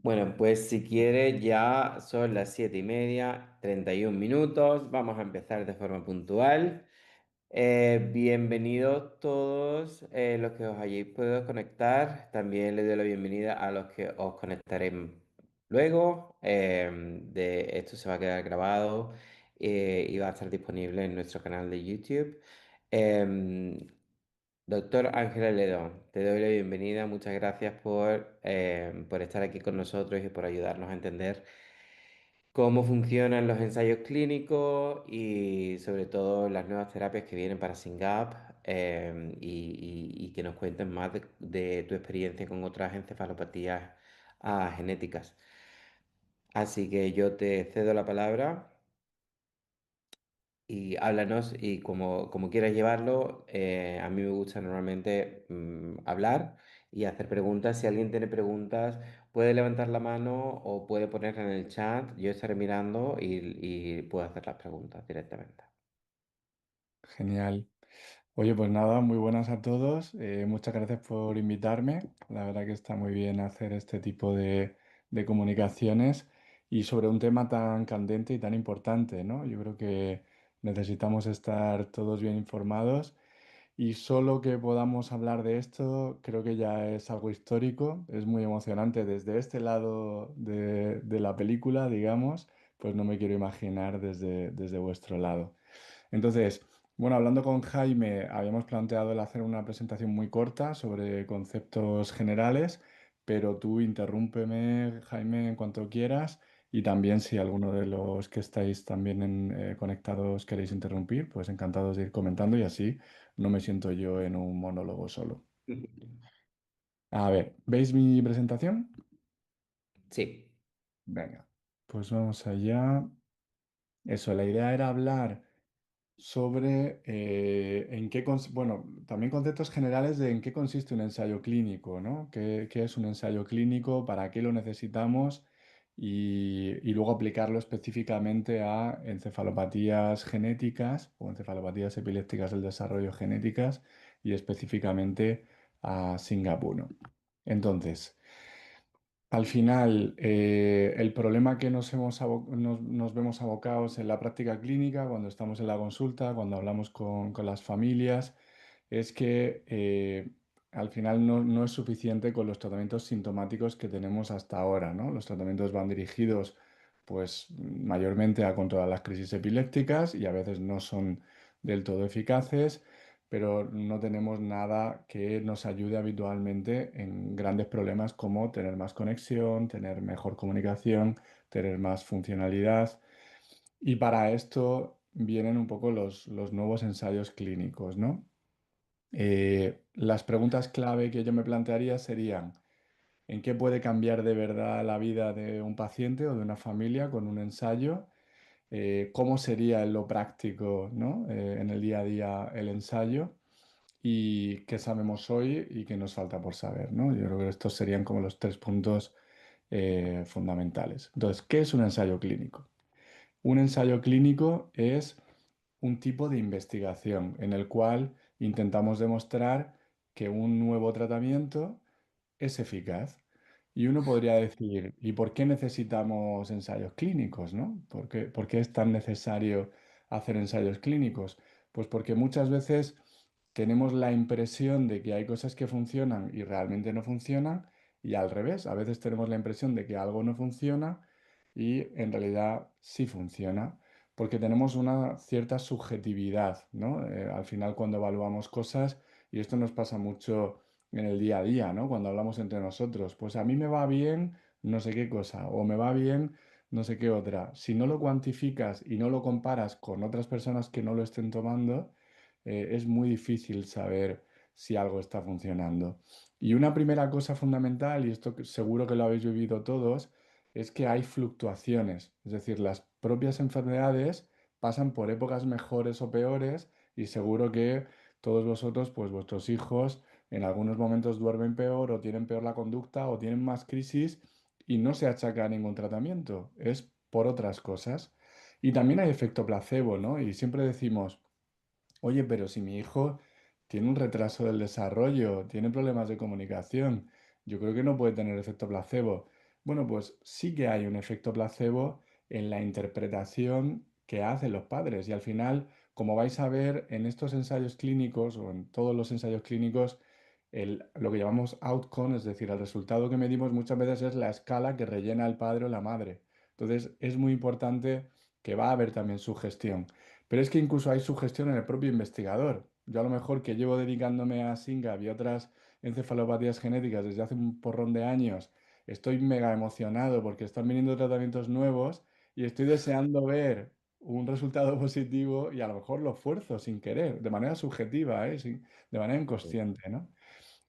Bueno, pues si quieres, ya son las 7:30, 31 minutos. Vamos a empezar de forma puntual. Bienvenidos todos los que os hayáis podido conectar. También les doy la bienvenida a los que os conectaréis luego. Esto se va a quedar grabado y va a estar disponible en nuestro canal de YouTube. Em, Doctor Ángela Ledón, te doy la bienvenida. Muchas gracias por estar aquí con nosotros y por ayudarnos a entender cómo funcionan los ensayos clínicos y sobre todo las nuevas terapias que vienen para SYNGAP, y que nos cuenten más de tu experiencia con otras encefalopatías genéticas. Así que yo te cedo la palabra y háblanos y como quieras llevarlo. A mí me gusta normalmente hablar y hacer preguntas. Si alguien tiene preguntas, puede levantar la mano o puede ponerla en el chat. Yo estaré mirando y puedo hacer las preguntas directamente. Genial. Oye, pues nada, muy buenas a todos. Muchas gracias por invitarme. La verdad que está muy bien hacer este tipo de comunicaciones y sobre un tema tan candente y tan importante, ¿no? Yo creo que necesitamos estar todos bien informados y solo que podamos hablar de esto creo que ya es algo histórico, es muy emocionante desde este lado de la película, digamos, pues no me quiero imaginar desde vuestro lado. Entonces, bueno, hablando con Jaime, habíamos planteado el hacer una presentación muy corta sobre conceptos generales, pero tú interrúmpeme, Jaime, en cuanto quieras, y también si alguno de los que estáis también conectados queréis interrumpir, pues encantados de ir comentando y así no me siento yo en un monólogo solo. A ver, ¿veis mi presentación? Sí. Venga, pues vamos allá. Eso, la idea era hablar sobre bueno, también conceptos generales de en qué consiste un ensayo clínico, ¿no? ¿Qué es un ensayo clínico? ¿Para qué lo necesitamos? Y luego aplicarlo específicamente a encefalopatías genéticas o encefalopatías epilépticas del desarrollo genéticas y específicamente a SYNGAP1. Entonces, al final, el problema que nos vemos abocados en la práctica clínica, cuando estamos en la consulta, cuando hablamos con las familias, es que al final no es suficiente con los tratamientos sintomáticos que tenemos hasta ahora, ¿no? Los tratamientos van dirigidos, pues, mayormente a controlar las crisis epilépticas y a veces no son del todo eficaces, pero no tenemos nada que nos ayude habitualmente en grandes problemas como tener más conexión, tener mejor comunicación, tener más funcionalidad. Y para esto vienen un poco los nuevos ensayos clínicos, ¿no? Las preguntas clave que yo me plantearía serían, ¿en qué puede cambiar de verdad la vida de un paciente o de una familia con un ensayo? ¿Cómo sería en lo práctico, ¿no? En el día a día el ensayo? Y qué sabemos hoy y qué nos falta por saber, ¿no? Yo creo que estos serían como los tres puntos fundamentales. Entonces, ¿qué es un ensayo clínico? Un ensayo clínico es un tipo de investigación en el cual intentamos demostrar que un nuevo tratamiento es eficaz. Y uno podría decir, ¿y por qué necesitamos ensayos clínicos, no? Por qué es tan necesario hacer ensayos clínicos? Pues porque muchas veces tenemos la impresión de que hay cosas que funcionan y realmente no funcionan, y al revés, a veces tenemos la impresión de que algo no funciona y en realidad sí funciona, porque tenemos una cierta subjetividad, ¿no? Al final cuando evaluamos cosas, y esto nos pasa mucho en el día a día, ¿no? Cuando hablamos entre nosotros, pues a mí me va bien no sé qué cosa o me va bien no sé qué otra. Si no lo cuantificas y no lo comparas con otras personas que no lo estén tomando, es muy difícil saber si algo está funcionando. Y una primera cosa fundamental, y esto seguro que lo habéis vivido todos, es que hay fluctuaciones. Es decir, las propias enfermedades pasan por épocas mejores o peores y seguro que todos vosotros, pues vuestros hijos, en algunos momentos duermen peor o tienen peor la conducta o tienen más crisis y no se achaca a ningún tratamiento, es por otras cosas. Y también hay efecto placebo, ¿no? Y siempre decimos, oye, pero si mi hijo tiene un retraso del desarrollo, tiene problemas de comunicación, yo creo que no puede tener efecto placebo. Bueno, pues sí que hay un efecto placebo en la interpretación que hacen los padres y al final, como vais a ver en estos ensayos clínicos o en todos los ensayos clínicos, lo que llamamos outcome, es decir, el resultado que medimos muchas veces es la escala que rellena el padre o la madre. Entonces, es muy importante que va a haber también sugestión. Pero es que incluso hay sugestión en el propio investigador. Yo a lo mejor que llevo dedicándome a SYNGAP y otras encefalopatías genéticas desde hace un porrón de años, estoy mega emocionado porque están viniendo tratamientos nuevos y estoy deseando ver un resultado positivo y a lo mejor lo fuerzo sin querer, de manera subjetiva, ¿eh? De manera inconsciente, ¿no?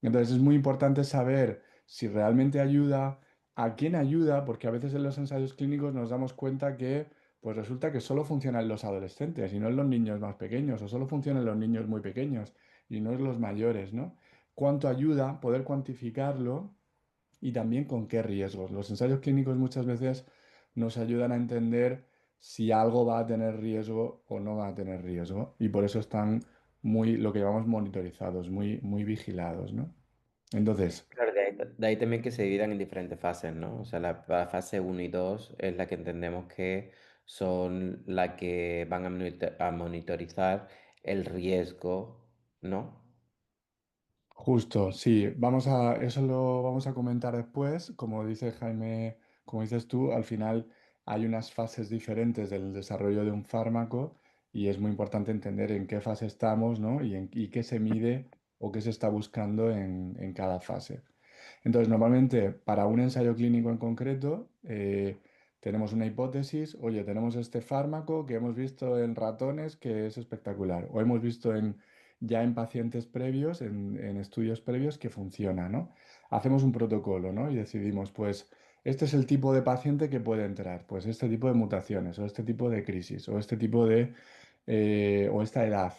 Entonces es muy importante saber si realmente ayuda, a quién ayuda, porque a veces en los ensayos clínicos nos damos cuenta que pues resulta que solo funciona en los adolescentes y no en los niños más pequeños, o solo funciona en los niños muy pequeños y no en los mayores, ¿no? ¿Cuánto ayuda poder cuantificarlo? Y también con qué riesgos. Los ensayos clínicos muchas veces nos ayudan a entender si algo va a tener riesgo o no va a tener riesgo. Y por eso están muy, lo que llamamos monitorizados, muy, muy vigilados, ¿no? Entonces, Claro, de ahí también que se dividan en diferentes fases, ¿no? O sea, la fase uno y 2 es la que entendemos que son la que van a monitorizar el riesgo, ¿no? justo, sí, eso lo vamos a comentar después. Como dice Jaime, como dices tú, al final hay unas fases diferentes del desarrollo de un fármaco y es muy importante entender en qué fase estamos, ¿no? Y qué se mide o qué se está buscando en cada fase. Entonces, normalmente para un ensayo clínico en concreto, tenemos una hipótesis, oye, tenemos este fármaco que hemos visto en ratones que es espectacular, o hemos visto ya en pacientes previos, en estudios previos que funciona, ¿no? Hacemos un protocolo, ¿no? Y decidimos, pues, este es el tipo de paciente que puede entrar, pues este tipo de mutaciones, o este tipo de crisis, o este tipo o esta edad.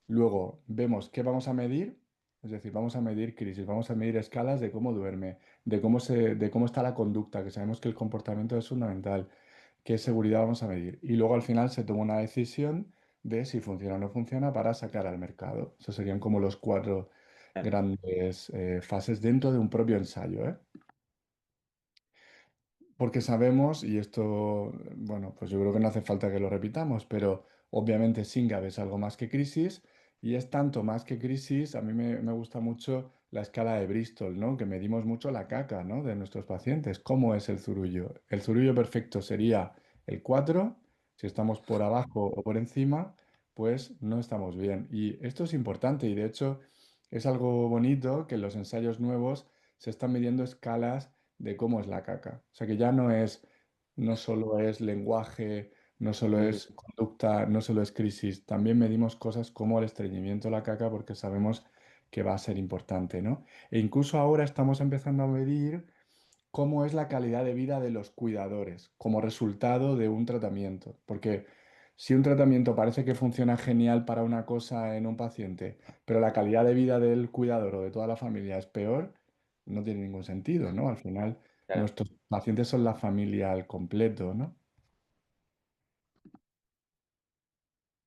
Luego vemos qué vamos a medir, es decir, vamos a medir crisis, vamos a medir escalas de cómo duerme, de cómo está la conducta, que sabemos que el comportamiento es fundamental, qué seguridad vamos a medir. Y luego al final se toma una decisión de si funciona o no funciona para sacar al mercado. Esos serían como los cuatro Claro. grandes fases dentro de un propio ensayo, ¿eh? Porque sabemos, y esto, bueno, pues yo creo que no hace falta que lo repitamos, pero obviamente SYNGAP es algo más que crisis y es tanto más que crisis, a mí me gusta mucho la escala de Bristol, ¿no? Que medimos mucho la caca, ¿no? De nuestros pacientes. ¿Cómo es el zurullo? El zurullo perfecto sería el 4. Si estamos por abajo o por encima, pues no estamos bien. Y esto es importante y de hecho es algo bonito que en los ensayos nuevos se están midiendo escalas de cómo es la caca. O sea que ya no solo es lenguaje, no solo Ujú. es conducta, no solo es crisis, también medimos cosas como el estreñimiento de la caca porque sabemos que va a ser importante, ¿no? E incluso ahora estamos empezando a medir cómo es la calidad de vida de los cuidadores como resultado de un tratamiento. Porque si un tratamiento parece que funciona genial para una cosa en un paciente, pero la calidad de vida del cuidador o de toda la familia es peor, no tiene ningún sentido, ¿no? Al final, Claro. nuestros pacientes son la familia al completo, ¿no?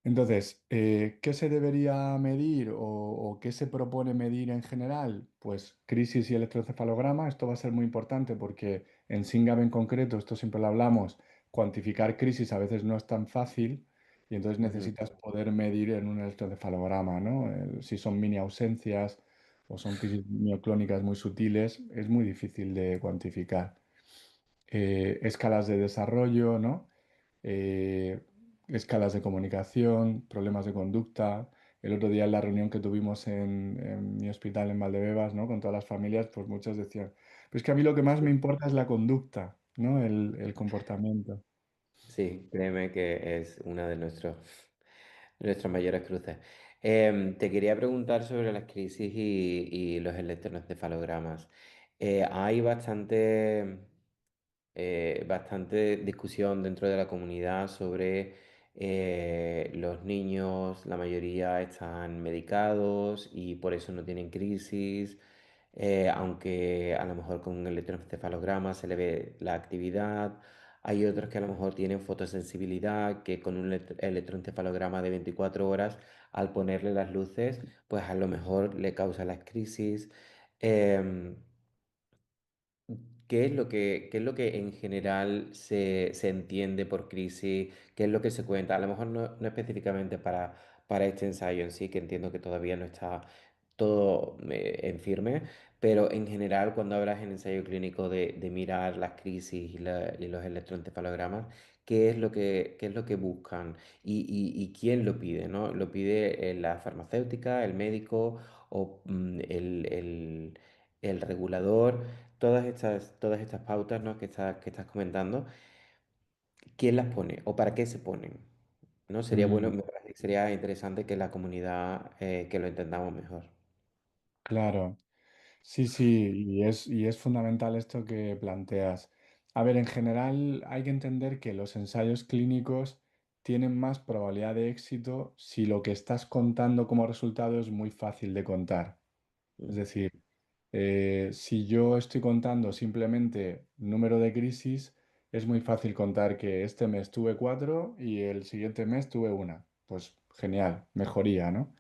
Entonces, ¿qué se debería medir o qué se propone medir en general? Pues crisis y electroencefalograma. Esto va a ser muy importante porque en SYNGAP en concreto, esto siempre lo hablamos, cuantificar crisis a veces no es tan fácil y entonces Ujú. necesitas poder medir en un electroencefalograma, ¿no? Si son mini ausencias o son crisis mioclónicas muy sutiles, es muy difícil de cuantificar. Escalas de desarrollo, ¿no? eh, escalas de comunicación, problemas de conducta. El otro día en la reunión que tuvimos en mi hospital en Valdebebas, ¿no? Con todas las familias, pues muchos decían, pues que a mí lo que más me importa es la conducta, ¿no? El comportamiento. Sí, créeme que es una de nuestras mayores cruces. Te quería preguntar sobre las crisis y los electroencefalogramas. Hay bastante discusión dentro de la comunidad sobre los niños, la mayoría están medicados y por eso no tienen crisis, aunque a lo mejor con un electroencefalograma se le ve la actividad. Hay otros que a lo mejor tienen fotosensibilidad, que con un electroencefalograma de 24 horas, al ponerle las luces, pues a lo mejor le causa las crisis. Em, qué es lo que en general se entiende por crisis? ¿Qué es lo que se cuenta? A lo mejor no específicamente para este ensayo en sí, que entiendo que todavía no está todo en firme, pero en general cuando hablas en ensayo clínico de mirar las crisis y los electroencefalogramas, qué es lo que buscan y quién lo pide, ¿no? ¿Lo pide la farmacéutica, el médico o el regulador? Todas estas pautas, ¿no? que estás comentando, ¿quién las pone o para qué se ponen? ¿No? Sería bueno, Mm, me parece que sería interesante que la comunidad que lo entendamos mejor. claro. Sí, sí, y es fundamental esto que planteas. A ver, en general hay que entender que los ensayos clínicos tienen más probabilidad de éxito si lo que estás contando como resultado es muy fácil de contar. Es Ujú, decir, si yo estoy contando simplemente número de crisis, es muy fácil contar que este mes tuve cuatro y el siguiente mes tuve una. Pues genial, mejoría, ¿no?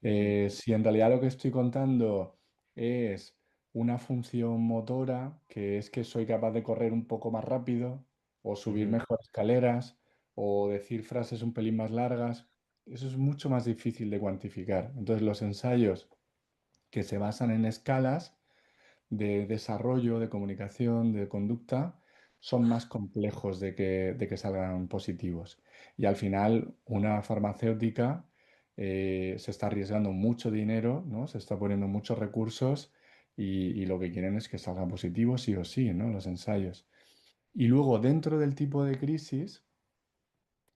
ujú, Si en realidad lo que estoy contando es una función motora, que es que soy capaz de correr un poco más rápido, o subir ujú, mejor escaleras, o decir frases un pelín más largas, eso es mucho más difícil de cuantificar. Entonces, los ensayos que se basan en escalas de desarrollo, de comunicación, de conducta, son más complejos de que salgan positivos. Y al final, una farmacéutica se está arriesgando mucho dinero, ¿no? Se está poniendo muchos recursos y lo que quieren es que salgan positivos sí o sí, ¿no? Los ensayos. Y luego, dentro del tipo de crisis,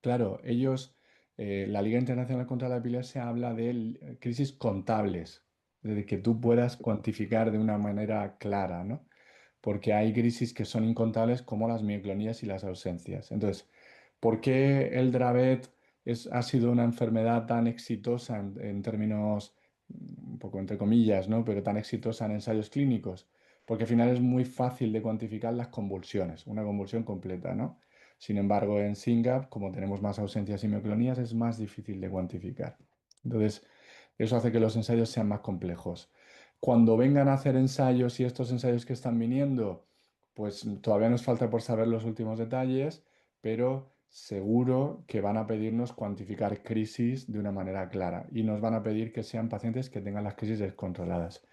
claro, ellos, la Liga Internacional contra la Epilepsia habla de crisis contables, de que tú puedas cuantificar de una manera clara, ¿no? Porque hay crisis que son incontables como las mioclonías y las ausencias. Entonces, ¿por qué el Dravet ha sido una enfermedad tan exitosa en términos, un poco entre comillas, ¿no? Pero tan exitosa en ensayos clínicos? Porque al final es muy fácil de cuantificar las convulsiones, una convulsión completa, ¿no? Sin embargo, en SYNGAP, como tenemos más ausencias y mioclonías, es más difícil de cuantificar. Entonces, eso hace que los ensayos sean más complejos. Cuando vengan a hacer ensayos y estos ensayos que están viniendo, pues todavía nos falta por saber los últimos detalles, pero seguro que van a pedirnos cuantificar crisis de una manera clara y nos van a pedir que sean pacientes que tengan las crisis descontroladas.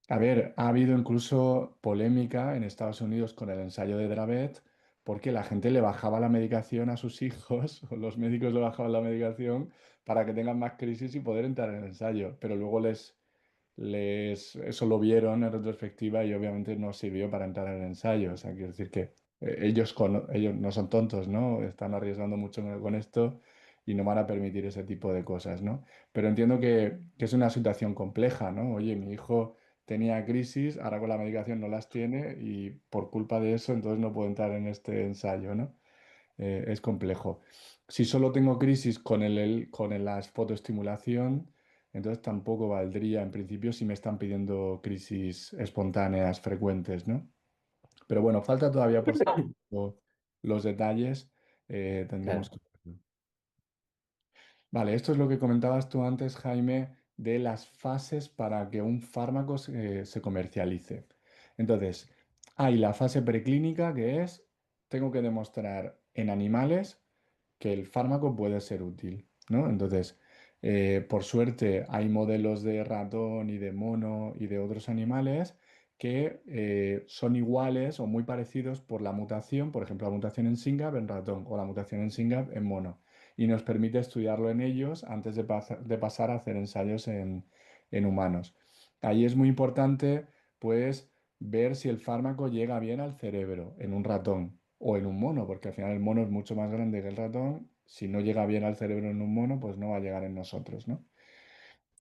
A ver, ha habido incluso polémica en Estados Unidos con el ensayo de Dravet porque la gente le bajaba la medicación a sus hijos, o los médicos le bajaban la medicación para que tengan más crisis y poder entrar en el ensayo, pero luego eso lo vieron en retrospectiva y obviamente no sirvió para entrar en el ensayo. O sea, quiero decir que ellos no son tontos, ¿no? Están arriesgando mucho con esto y no van a permitir ese tipo de cosas, ¿no? Pero entiendo que es una situación compleja, ¿no? Oye, mi hijo tenía crisis, ahora con la medicación no las tiene y por culpa de eso entonces no puedo entrar en este ensayo, ¿no? Es complejo. Si solo tengo crisis con la fotoestimulación, entonces tampoco valdría en principio si me están pidiendo crisis espontáneas frecuentes, ¿no? Pero bueno, falta todavía por saber los detalles. Tendremos claro. que verlo. Vale, esto es lo que comentabas tú antes, Jaime, de las fases para que un fármaco se comercialice. Entonces, hay la fase preclínica que es, tengo que demostrar en animales que el fármaco puede ser útil, ¿no? Entonces, por suerte hay modelos de ratón y de mono y de otros animales que son iguales o muy parecidos por la mutación, por ejemplo, la mutación en SYNGAP en ratón o la mutación en SYNGAP en mono, y nos permite estudiarlo en ellos antes de pasar a hacer ensayos en humanos. Ahí es muy importante, pues, ver si el fármaco llega bien al cerebro en un ratón o en un mono, porque al final el mono es mucho más grande que el ratón. Si no llega bien al cerebro en un mono, pues no va a llegar en nosotros, ¿no?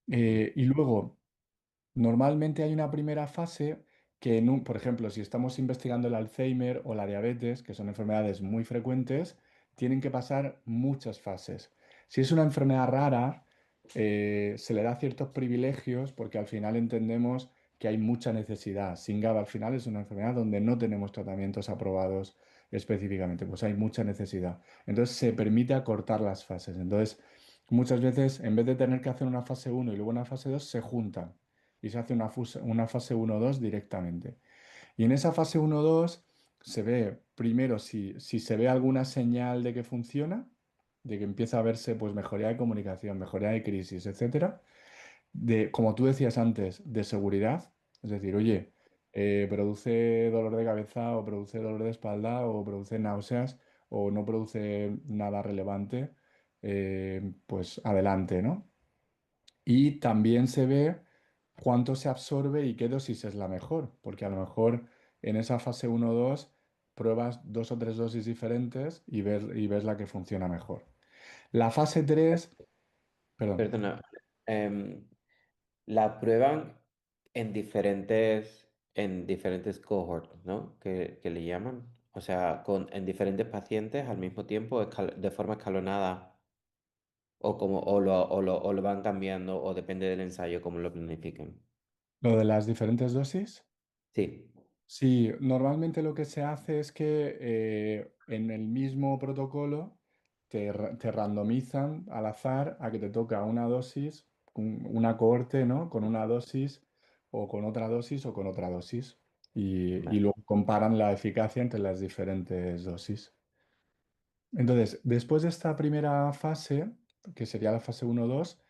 Y luego, normalmente hay una primera fase que, por ejemplo, si estamos investigando el Alzheimer o la diabetes, que son enfermedades muy frecuentes, tienen que pasar muchas fases. Si es una enfermedad rara, se le da ciertos privilegios porque al final entendemos que hay mucha necesidad. SYNGAP al final es una enfermedad donde no tenemos tratamientos aprobados específicamente, pues hay mucha necesidad. Entonces se permite acortar las fases. Entonces, muchas veces, en vez de tener que hacer una fase uno y luego una fase 2 se juntan y se hace una fase uno o 2 directamente. Y en esa fase uno dos se ve primero si se ve alguna señal de que funciona, de que empieza a verse pues mejoría de comunicación, mejoría de crisis, etcétera. De, como tú decías antes, de seguridad, es decir, oye, produce dolor de cabeza o produce dolor de espalda o produce náuseas o no produce nada relevante, pues adelante, ¿no? Y también se ve cuánto se absorbe y qué dosis es la mejor, porque a lo mejor en esa fase uno o 2 pruebas dos o tres dosis diferentes y ves la que funciona mejor. La fase 3, perdón, Perdona, em, la prueban en diferentes cohorts, ¿no? Que le llaman. O sea, en diferentes pacientes al mismo tiempo, de forma escalonada, o lo van cambiando, o depende del ensayo, cómo lo planifiquen. lo de las diferentes dosis. Sí, Sí, normalmente lo que se hace es que en el mismo protocolo te randomizan al azar a que te toca una dosis, una cohorte, ¿no? Con una dosis o con otra dosis o con otra dosis. Y vale. luego comparan la eficacia entre las diferentes dosis. Entonces, después de esta primera fase, que sería la fase uno dos,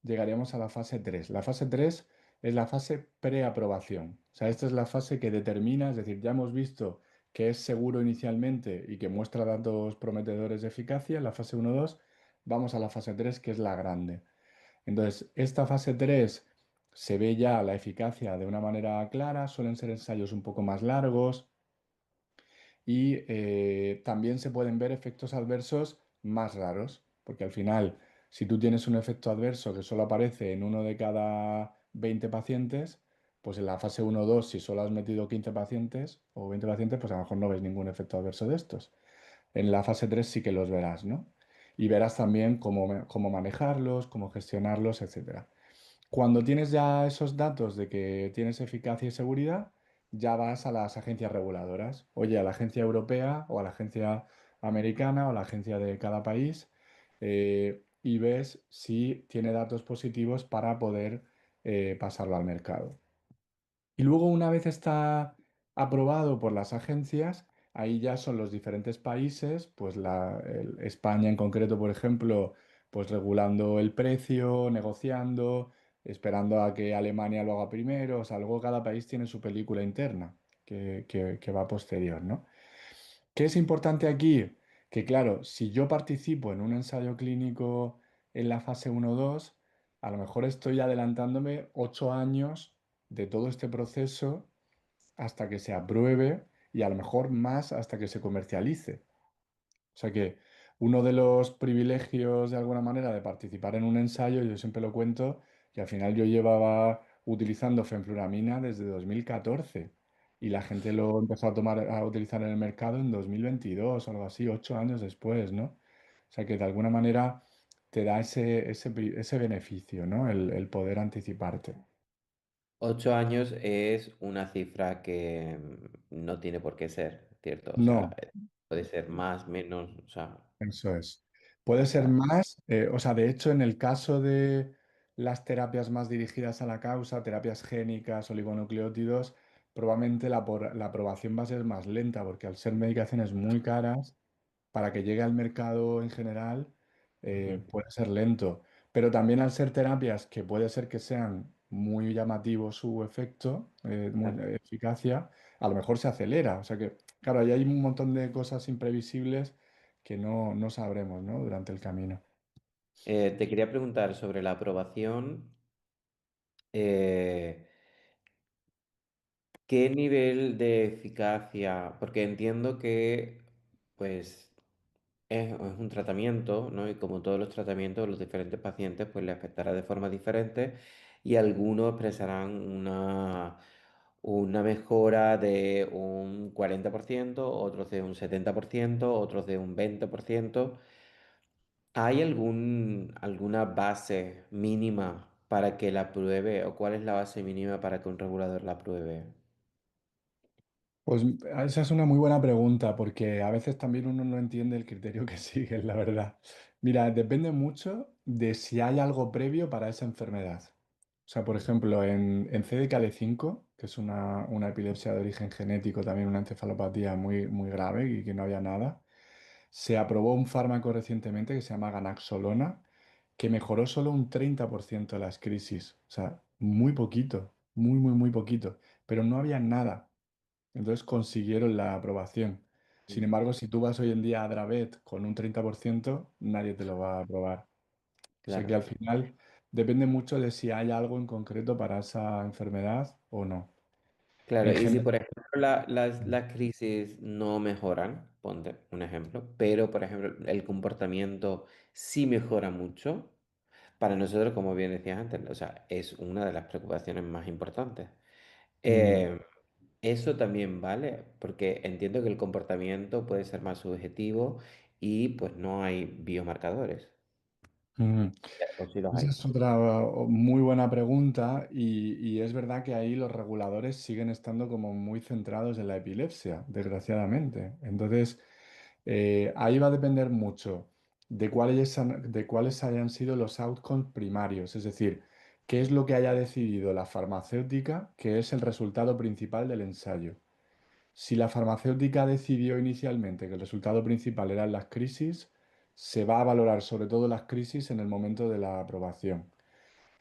llegaríamos a la fase 3. La fase 3 es la fase preaprobación. O sea, esta es la fase que determina, es decir, ya hemos visto que es seguro inicialmente y que muestra datos prometedores de eficacia. En la fase uno dos vamos a la fase 3, que es la grande. Entonces, esta fase 3 se ve ya la eficacia de una manera clara, suelen ser ensayos un poco más largos y también se pueden ver efectos adversos más raros, porque al final, si tú tienes un efecto adverso que solo aparece en uno de cada 20 pacientes, pues en la fase uno o 2, si solo has metido 15 pacientes o 20 pacientes, pues a lo mejor no ves ningún efecto adverso de estos. En la fase 3 sí que los verás, ¿no? Y verás también cómo manejarlos, cómo gestionarlos, etcétera. Cuando tienes ya esos datos de que tienes eficacia y seguridad, ya vas a las agencias reguladoras. Oye, a la agencia europea o a la agencia americana o a la agencia de cada país y ves si tiene datos positivos para poder pasarlo al mercado. Y luego, una vez está aprobado por las agencias, ahí ya son los diferentes países, pues España en concreto, por ejemplo, pues regulando el precio, negociando, esperando a que Alemania lo haga primero. O sea, luego cada país tiene su película interna que va posterior, ¿no? ¿Qué es importante aquí? Que claro, si yo participo en un ensayo clínico en la fase uno o 2, a lo mejor estoy adelantándome 8 años de todo este proceso hasta que se apruebe y a lo mejor más hasta que se comercialice. O sea que uno de los privilegios de alguna manera de participar en un ensayo, yo siempre lo cuento, que al final yo llevaba utilizando fenfluramina desde 2014 y la gente lo empezó a tomar, a utilizar en el mercado en 2022 o algo así, 8 años después, ¿no? O sea que de alguna manera te da ese beneficio, ¿no? El poder anticiparte. 8 años es una cifra que no tiene por qué ser, ¿cierto? O sea, No. puede ser más, menos, o sea, Eso es. Puede ser vale. más, o sea, de hecho, en el caso de las terapias más dirigidas a la causa, terapias génicas, oligonucleótidos, probablemente la aprobación va a ser más lenta, porque al ser medicaciones muy caras, para que llegue al mercado en general, Ujú. puede ser lento. Pero también al ser terapias que puede ser que sean muy llamativos su efecto, muy Claro. eficacia, a lo mejor se acelera. O sea que, claro, ahí hay un montón de cosas imprevisibles que no sabremos, ¿no? Durante el camino. Te quería preguntar sobre la aprobación. eh, ¿Qué nivel de eficacia? Porque entiendo que, pues, es un tratamiento, ¿no? Y como todos los tratamientos, los diferentes pacientes, pues, le afectará de forma diferente y algunos expresarán una mejora de un 40%, otros de un 70%, otros de un 20%. ¿Hay alguna base mínima para que la apruebe o cuál es la base mínima para que un regulador la apruebe? Pues esa es una muy buena pregunta, porque a veces también uno no entiende el criterio que sigue, la verdad. Mira, depende mucho de si hay algo previo para esa enfermedad. O sea, por ejemplo, en CDKL5, que es una epilepsia de origen genético, también una encefalopatía muy, muy grave y que no había nada, se aprobó un fármaco recientemente que se llama ganaxolona, que mejoró solo un 30% las crisis. O sea, muy poquito, muy, muy, muy poquito. Pero no había nada. Entonces consiguieron la aprobación. Sin Mm, embargo, si tú vas hoy en día a Dravet con un 30%, nadie te lo va a aprobar. O sea que claro, al final depende mucho de si hay algo en concreto para esa enfermedad o no. claro. En Y si, por general, ejemplo, las crisis no mejoran, ponte un ejemplo, pero, por ejemplo, el comportamiento sí mejora mucho, para nosotros, como bien decías antes, o sea, es una de las preocupaciones más importantes. mm, Eh, Eso también vale, porque entiendo que el comportamiento puede ser más subjetivo y pues no hay biomarcadores, mm. o si los Esa hay. es otra muy buena pregunta y es verdad que ahí los reguladores siguen estando como muy centrados en la epilepsia, desgraciadamente. Entonces, ahí va a depender mucho de cuáles hayan sido los outcomes primarios, es decir, qué es lo que haya decidido la farmacéutica, que es el resultado principal del ensayo. Si la farmacéutica decidió inicialmente que el resultado principal eran las crisis, se va a valorar sobre todo las crisis en el momento de la aprobación.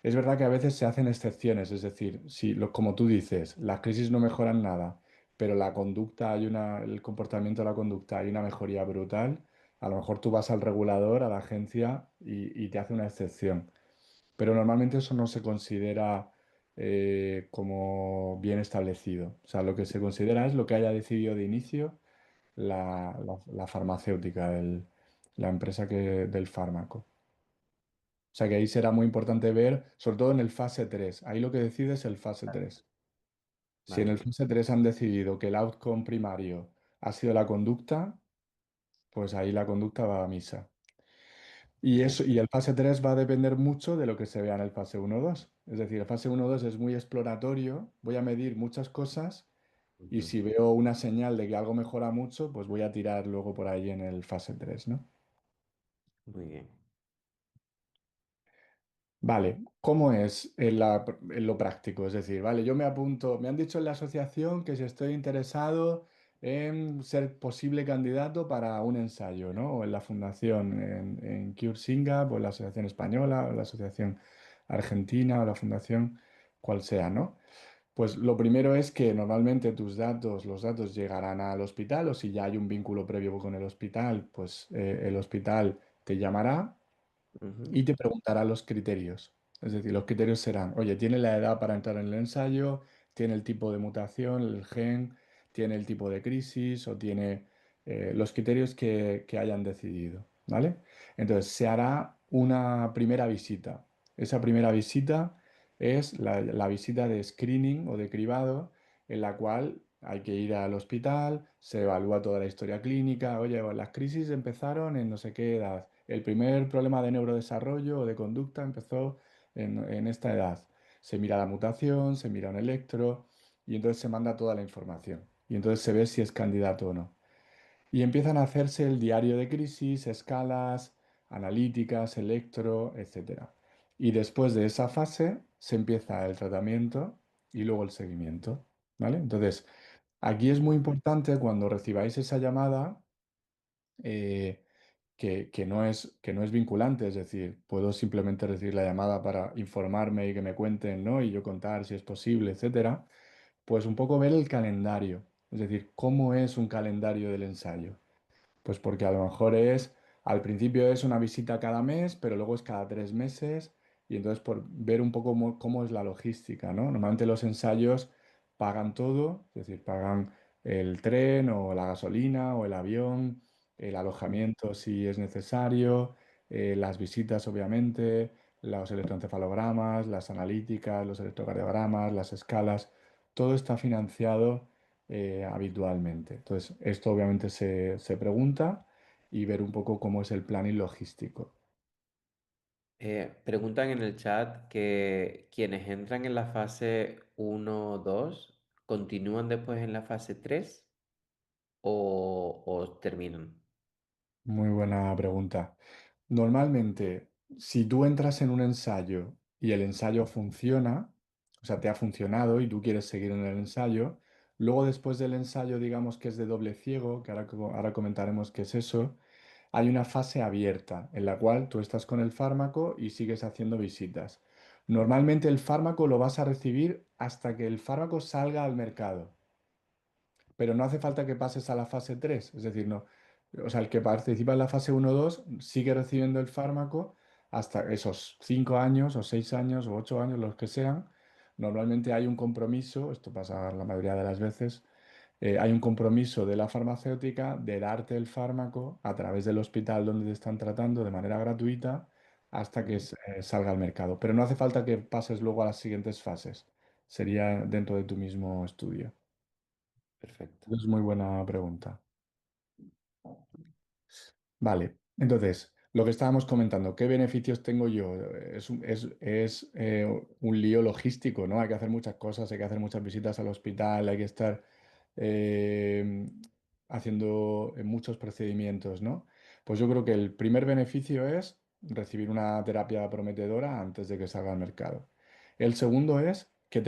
Es verdad que a veces se hacen excepciones, es decir, si como tú dices, las crisis no mejoran nada, pero la conducta el comportamiento de la conducta hay una mejoría brutal, a lo mejor tú vas al regulador, a la agencia y te hace una excepción. Pero normalmente eso no se considera como bien establecido. O sea, lo que se considera es lo que haya decidido de inicio la farmacéutica, la empresa del fármaco. O sea que ahí será muy importante ver, sobre todo en el fase 3. Ahí lo que decide es el fase 3. Si en Vale, el fase 3 han decidido que el outcome primario ha sido la conducta, pues ahí la conducta va a misa. Y eso, ok. y el fase 3 va a depender mucho de lo que se vea en el fase 1-2. Es decir, el fase 1-2 es muy exploratorio, voy a medir muchas cosas y Ujú. si veo una señal de que algo mejora mucho, pues voy a tirar luego por ahí en el fase 3, ¿no? Muy bien. Vale, ¿cómo es en lo práctico? Es decir, vale, yo me apunto, me han dicho en la asociación que si estoy interesado en ser posible candidato para un ensayo, ¿no? O en la fundación, en CureSinga, o en la asociación española, o la asociación argentina, o la fundación, cual sea, ¿no? Pues lo primero es que normalmente los datos llegarán al hospital, o si ya hay un vínculo previo con el hospital, pues el hospital te llamará Ujú, y te preguntará los criterios. Es decir, los criterios serán, oye, ¿tiene la edad para entrar en el ensayo? ¿Tiene el tipo de mutación, el gen? ¿Tiene el tipo de crisis? ¿O tiene los criterios que hayan decidido? ¿Vale? Entonces, se hará una primera visita. Esa primera visita es la visita de screening o de cribado, en la cual hay que ir al hospital, se evalúa toda la historia clínica. Oye, pues las crisis empezaron en no sé qué edad. El primer problema de neurodesarrollo o de conducta empezó en esta edad. Se mira la mutación, se mira un electro y entonces se manda toda la información. Y entonces se ve si es candidato o no. Y empiezan a hacerse el diario de crisis, escalas, analíticas, electro, etcétera. Y después de esa fase se empieza el tratamiento y luego el seguimiento. ¿Vale? Entonces, aquí es muy importante cuando recibáis esa llamada eh, que no es vinculante, es decir, puedo simplemente recibir la llamada para informarme y que me cuenten, ¿no? Y yo contar si es posible, etcétera. Pues un poco ver el calendario, es decir, cómo es un calendario del ensayo. Pues porque a lo mejor al principio es una visita cada mes, pero luego es cada 3 meses, y entonces por ver un poco cómo es la logística, ¿no? Normalmente los ensayos pagan todo, es decir, pagan el tren o la gasolina o el avión, el alojamiento si es necesario, las visitas obviamente, los electroencefalogramas, las analíticas, los electrocardiogramas, las escalas, todo está financiado habitualmente. Entonces, esto obviamente se pregunta y ver un poco cómo es el planning logístico. Preguntan en el chat que quienes entran en la fase uno o 2 continúan después en la fase 3 o terminan. Muy buena pregunta. Normalmente, si tú entras en un ensayo y el ensayo funciona, o sea, te ha funcionado y tú quieres seguir en el ensayo, luego después del ensayo, digamos que es de doble ciego, que ahora comentaremos qué es eso, hay una fase abierta en la cual tú estás con el fármaco y sigues haciendo visitas. Normalmente el fármaco lo vas a recibir hasta que el fármaco salga al mercado, pero no hace falta que pases a la fase 3, es decir, no, o sea, el que participa en la fase uno o 2 sigue recibiendo el fármaco hasta esos 5 años o 6 años o 8 años, los que sean. Normalmente hay un compromiso, esto pasa la mayoría de las veces, hay un compromiso de la farmacéutica de darte el fármaco a través del hospital donde te están tratando de manera gratuita hasta que Ujú. salga al mercado. Pero no hace falta que pases luego a las siguientes fases. Sería dentro de tu mismo estudio. Perfecto. Es muy buena pregunta. Vale, entonces, lo que estábamos comentando, ¿qué beneficios tengo yo? Un lío logístico, ¿no? Hay que hacer muchas cosas, hay que hacer muchas visitas al hospital, hay que estar eh, haciendo muchos procedimientos, ¿no? Pues yo creo que el primer beneficio es recibir una terapia prometedora antes de que salga al mercado. El segundo es que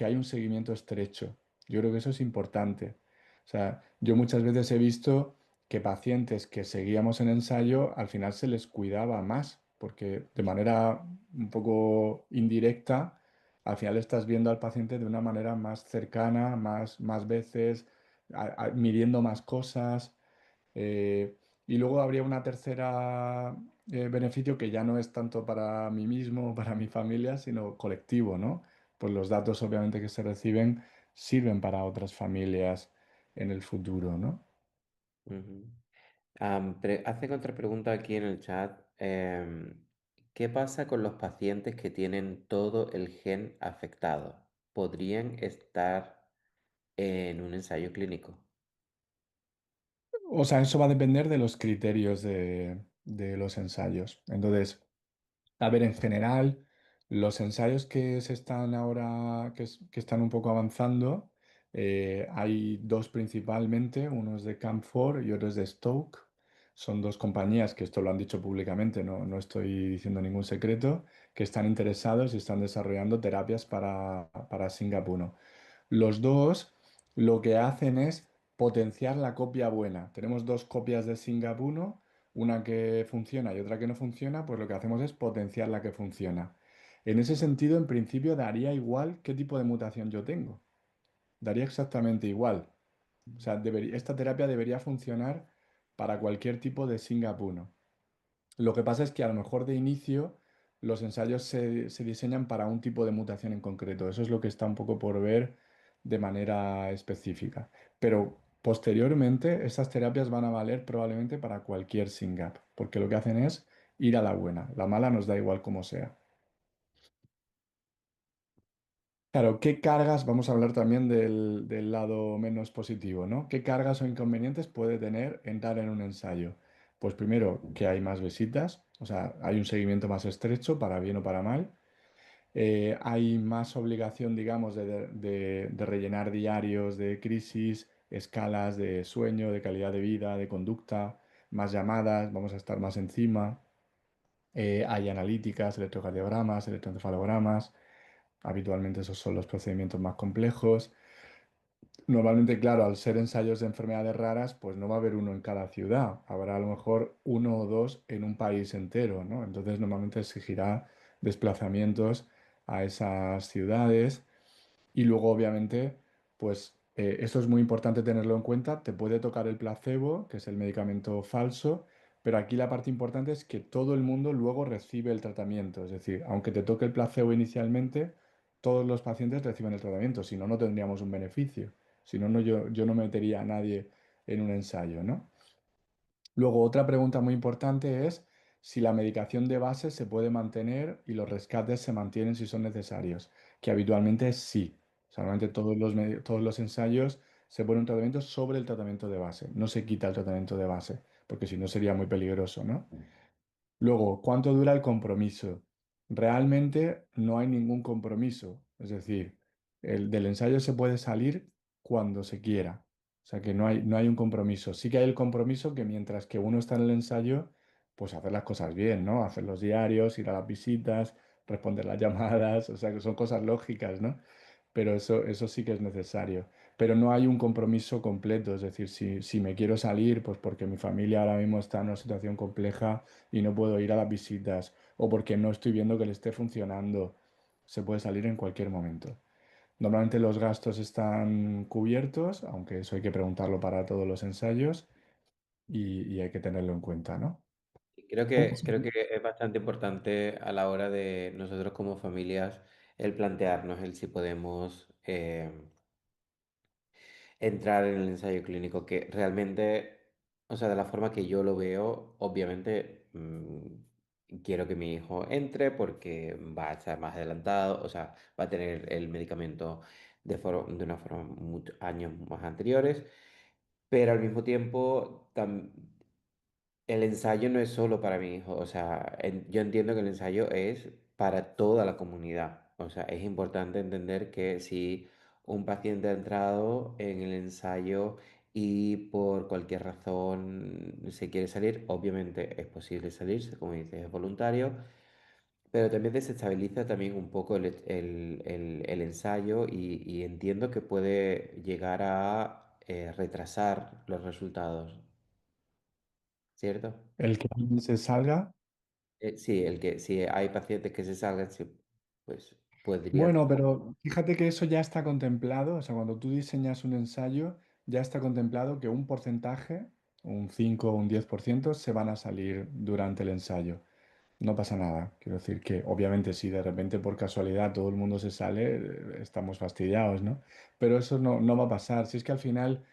hay un seguimiento estrecho. Yo creo que eso es importante. O sea, yo muchas veces he visto que pacientes que seguíamos en ensayo al final se les cuidaba más, porque de manera un poco indirecta, al final estás viendo al paciente de una manera más cercana, más veces, midiendo más cosas. eh, y luego habría una tercera beneficio que ya no es tanto para mí mismo o para mi familia, sino colectivo, ¿no? Pues los datos obviamente que se reciben sirven para otras familias en el futuro, ¿no? Ujú. Hacen otra pregunta aquí en el chat. ¿Qué pasa con los pacientes que tienen todo el gen afectado? ¿Podrían estar en un ensayo clínico? O sea, eso va a depender de los criterios de los ensayos. Entonces, a ver, en general, los ensayos que se están ahora, que están un poco avanzando, hay dos principalmente, uno es de Camphor y otro es de Stoke. Son dos compañías que esto lo han dicho públicamente, no estoy diciendo ningún secreto, que están interesados y están desarrollando terapias para Singapur. Los dos lo que hacen es potenciar la copia buena. Tenemos dos copias de Singapur, una que funciona y otra que no funciona, pues lo que hacemos es potenciar la que funciona. En ese sentido, en principio, daría igual qué tipo de mutación yo tengo. Daría exactamente igual. O sea, esta terapia debería funcionar para cualquier tipo de Singapur. Lo que pasa es que a lo mejor de inicio los ensayos se diseñan para un tipo de mutación en concreto. Eso es lo que está un poco por ver de manera específica. Pero posteriormente estas terapias van a valer probablemente para cualquier SYNGAP, porque lo que hacen es ir a la buena. La mala nos da igual como sea. Claro, ¿qué cargas? Vamos a hablar también del lado menos positivo, ¿no? ¿Qué cargas o inconvenientes puede tener entrar en un ensayo? Pues primero, que hay más visitas, o sea, hay un seguimiento más estrecho, para bien o para mal. Hay más obligación, digamos, de rellenar diarios de crisis, escalas de sueño, de calidad de vida, de conducta, más llamadas, vamos a estar más encima. Hay analíticas, electrocardiogramas, electroencefalogramas. Habitualmente esos son los procedimientos más complejos. Normalmente, claro, al ser ensayos de enfermedades raras, pues no va a haber uno en cada ciudad. Habrá a lo mejor uno o dos en un país entero, ¿no? Entonces, normalmente exigirá desplazamientos a esas ciudades. Y luego, obviamente, pues eso es muy importante tenerlo en cuenta. Te puede tocar el placebo, que es el medicamento falso, pero aquí la parte importante es que todo el mundo luego recibe el tratamiento. Es decir, aunque te toque el placebo inicialmente, todos los pacientes reciben el tratamiento. Si no, no tendríamos un beneficio. Si no, yo no metería a nadie en un ensayo, ¿no? Luego, otra pregunta muy importante es si la medicación de base se puede mantener y los rescates se mantienen si son necesarios, que habitualmente es sí. O sea, normalmente todos los ensayos se pone un tratamiento sobre el tratamiento de base, no se quita el tratamiento de base, porque si no sería muy peligroso, ¿no? Luego, ¿cuánto dura el compromiso? Realmente no hay ningún compromiso. Es decir, del ensayo se puede salir cuando se quiera. O sea que no hay un compromiso. Sí que hay el compromiso que mientras que uno está en el ensayo, pues hacer las cosas bien, ¿no? Hacer los diarios, ir a las visitas, responder las llamadas, o sea, que son cosas lógicas, ¿no? Pero eso sí que es necesario. Pero no hay un compromiso completo, es decir, si me quiero salir, pues porque mi familia ahora mismo está en una situación compleja y no puedo ir a las visitas, o porque no estoy viendo que le esté funcionando, se puede salir en cualquier momento. Normalmente los gastos están cubiertos, aunque eso hay que preguntarlo para todos los ensayos y hay que tenerlo en cuenta, ¿no? Y creo ¿Cómo creo que es bastante importante a la hora de nosotros como familias el plantearnos el si podemos entrar en el ensayo clínico, que realmente, o sea, de la forma que yo lo veo, obviamente quiero que mi hijo entre porque va a estar más adelantado, o sea, va a tener el medicamento de una forma muchos años más anteriores, pero al mismo tiempo el ensayo no es solo para mi hijo, o sea, yo entiendo que el ensayo es para toda la comunidad. O sea, es importante entender que si un paciente ha entrado en el ensayo y por cualquier razón se quiere salir, obviamente es posible salirse, como dices, es voluntario, pero también desestabiliza también un poco el ensayo y entiendo que puede llegar a retrasar los resultados, ¿cierto? el que alguien se salga? Sí, el que si hay pacientes que se salgan, sí, pues podría. Bueno, pero fíjate que eso ya está contemplado, o sea, cuando tú diseñas un ensayo, ya está contemplado que un porcentaje, un 5 o un 10%, se van a salir durante el ensayo. No pasa nada. Quiero decir que, obviamente, si de repente por casualidad todo el mundo se sale, estamos fastidiados, ¿no? Pero eso no va a pasar. Si es que al final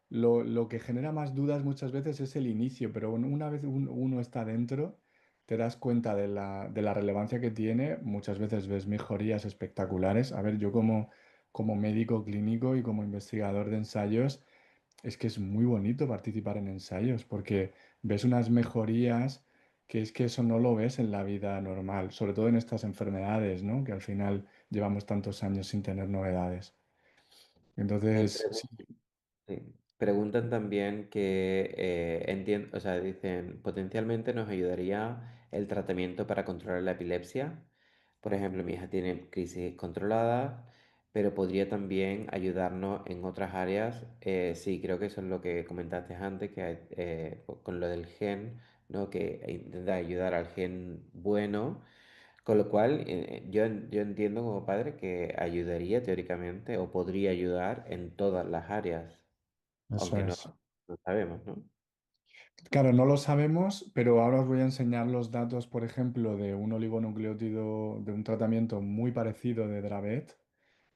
lo que genera más dudas muchas veces es el inicio, pero una vez uno está dentro, te das cuenta de la relevancia que tiene. Muchas veces ves mejorías espectaculares. A ver, yo como médico clínico y como investigador de ensayos, es que es muy bonito participar en ensayos porque ves unas mejorías que es que eso no lo ves en la vida normal, sobre todo en estas enfermedades, ¿no? Que al final llevamos tantos años sin tener novedades. Y Entonces, sí, sí, preguntan también que o sea, dicen, potencialmente nos ayudaría el tratamiento para controlar la epilepsia. Por ejemplo, mi hija tiene crisis controlada, pero podría también ayudarnos en otras áreas. Sí, creo que eso es lo que comentaste antes, que con lo del gen, ¿no? Que intenta ayudar al gen bueno. Con lo cual, yo entiendo como padre que ayudaría teóricamente o podría ayudar en todas las áreas, eso aunque es. no sabemos, ¿no? Claro, no lo sabemos, pero ahora os voy a enseñar los datos, por ejemplo, de un oligonucleótido de un tratamiento muy parecido de Dravet,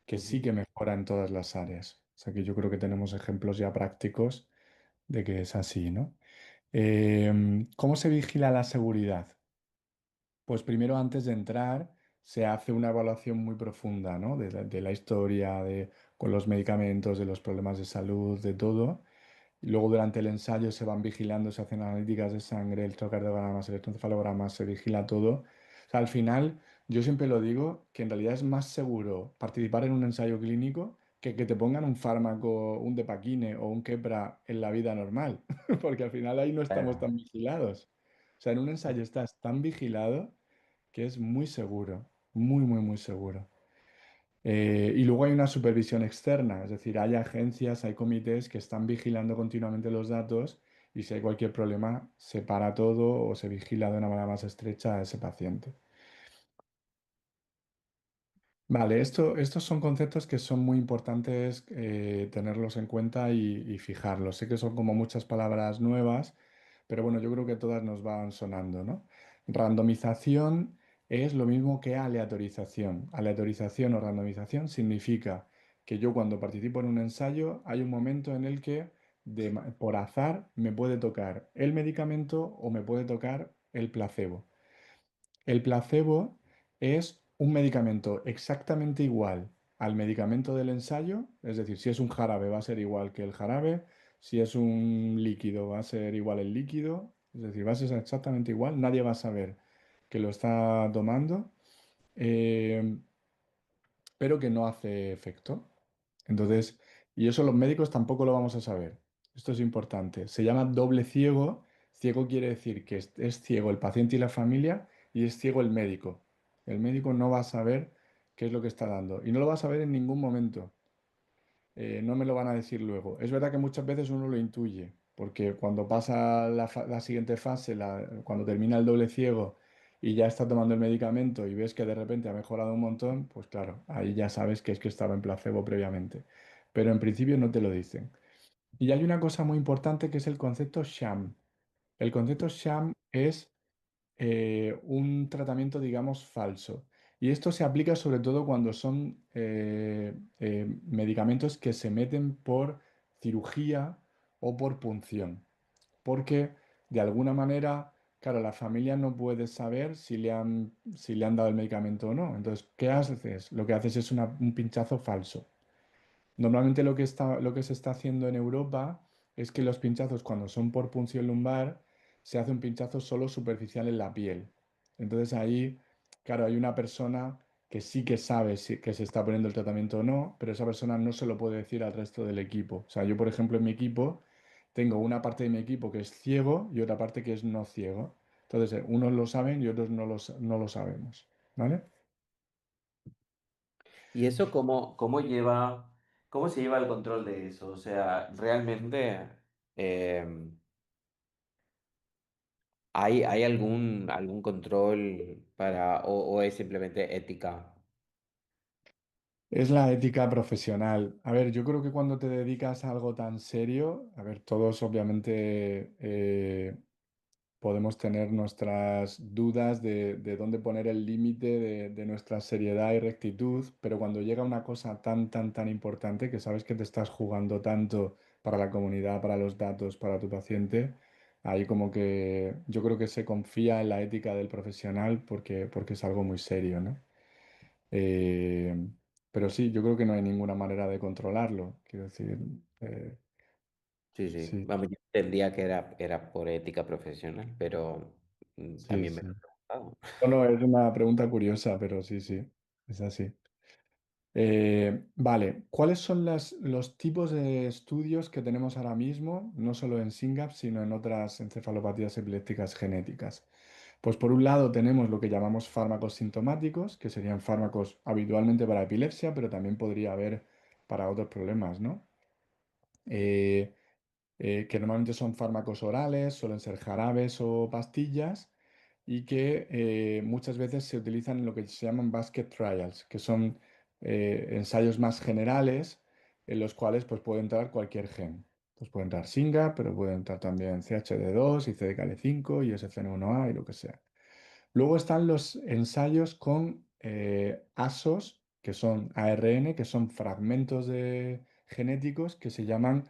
que sí Ujú. que mejora en todas las áreas. O sea que yo creo que tenemos ejemplos ya prácticos de que es así, ¿no? ¿Cómo se vigila la seguridad? Pues primero, antes de entrar, se hace una evaluación muy profunda, ¿no? De la historia, con los medicamentos, de los problemas de salud, de todo. Y luego durante el ensayo se van vigilando, se hacen analíticas de sangre, electrocardiogramas, electroencefalogramas, se vigila todo. O sea, al final, yo siempre lo digo, que en realidad es más seguro participar en un ensayo clínico que te pongan un fármaco, un Depaquine o un Keppra en la vida normal, porque al final ahí no estamos Claro. tan vigilados. O sea, en un ensayo estás tan vigilado que es muy seguro, muy, muy, muy seguro. Y luego hay una supervisión externa, es decir, hay agencias, hay comités que están vigilando continuamente los datos y si hay cualquier problema, se para todo o se vigila de una manera más estrecha a ese paciente. Vale, estos son conceptos que son muy importantes tenerlos en cuenta y fijarlos. Sé que son como muchas palabras nuevas, pero bueno, yo creo que todas nos van sonando, ¿no? Randomización es lo mismo que aleatorización. Aleatorización o randomización significa que yo cuando participo en un ensayo hay un momento en el que por azar me puede tocar el medicamento o me puede tocar el placebo. El placebo es un medicamento exactamente igual al medicamento del ensayo, es decir, si es un jarabe va a ser igual que el jarabe, si es un líquido va a ser igual el líquido, es decir, va a ser exactamente igual, nadie va a saber que lo está tomando, eh, pero que no hace efecto. Entonces, y eso los médicos tampoco lo vamos a saber. Esto es importante. Se llama doble ciego. Ciego quiere decir que es ciego el paciente y la familia y es ciego el médico. El médico no va a saber qué es lo que está dando y no lo va a saber en ningún momento. No me lo van a decir luego. Es verdad que muchas veces uno lo intuye, porque cuando pasa la siguiente fase, cuando termina el doble ciego y ya está tomando el medicamento y ves que de repente ha mejorado un montón, pues claro, ahí ya sabes que es que estaba en placebo previamente. Pero en principio no te lo dicen. Y hay una cosa muy importante que es el concepto sham. El concepto sham es un tratamiento, digamos, falso. Y esto se aplica sobre todo cuando son medicamentos que se meten por cirugía o por punción. Porque de alguna manera, claro, la familia no puede saber si le han dado el medicamento o no. Entonces, ¿qué haces? Lo que haces es un pinchazo falso. Normalmente lo que se está haciendo en Europa es que los pinchazos, cuando son por punción lumbar, se hace un pinchazo solo superficial en la piel. Entonces ahí, claro, hay una persona que sí que sabe que se está poniendo el tratamiento o no, pero esa persona no se lo puede decir al resto del equipo. O sea, yo, por ejemplo, en mi equipo tengo una parte de mi equipo que es ciego y otra parte que es no ciego. Entonces, unos lo saben y otros no lo sabemos. ¿Vale? ¿Y eso cómo se lleva el control de eso? O sea, realmente em, hay algún control o es simplemente ética? Es la ética profesional. A ver, yo creo que cuando te dedicas a algo tan serio, a ver, todos obviamente podemos tener nuestras dudas de dónde poner el límite de nuestra seriedad y rectitud, pero cuando llega una cosa tan importante que sabes que te estás jugando tanto para la comunidad, para los datos, para tu paciente, ahí como que yo creo que se confía en la ética del profesional porque es algo muy serio, ¿no? Eh, pero sí, yo creo que no hay ninguna manera de controlarlo. Quiero decir, eh, Sí, sí. sí, Vamos, yo entendía que era por ética profesional, pero sí, también me lo he sí. preguntado. Bueno, es una pregunta curiosa, pero sí, sí, es así. Vale, ¿cuáles son los tipos de estudios que tenemos ahora mismo, no solo en SYNGAP, sino en otras encefalopatías epilépticas genéticas? Pues por un lado tenemos lo que llamamos fármacos sintomáticos, que serían fármacos habitualmente para epilepsia, pero también podría haber para otros problemas, ¿no? Eh, que normalmente son fármacos orales, suelen ser jarabes o pastillas, y que muchas veces se utilizan en lo que se llaman basket trials, que son ensayos más generales en los cuales pues, puede entrar cualquier gen. Pues puede entrar SINGA, pero puede entrar también CHD2 y CDKL5 y SCN1A y lo que sea. Luego están los ensayos con ASOs, que son ARN, que son fragmentos genéticos que se llaman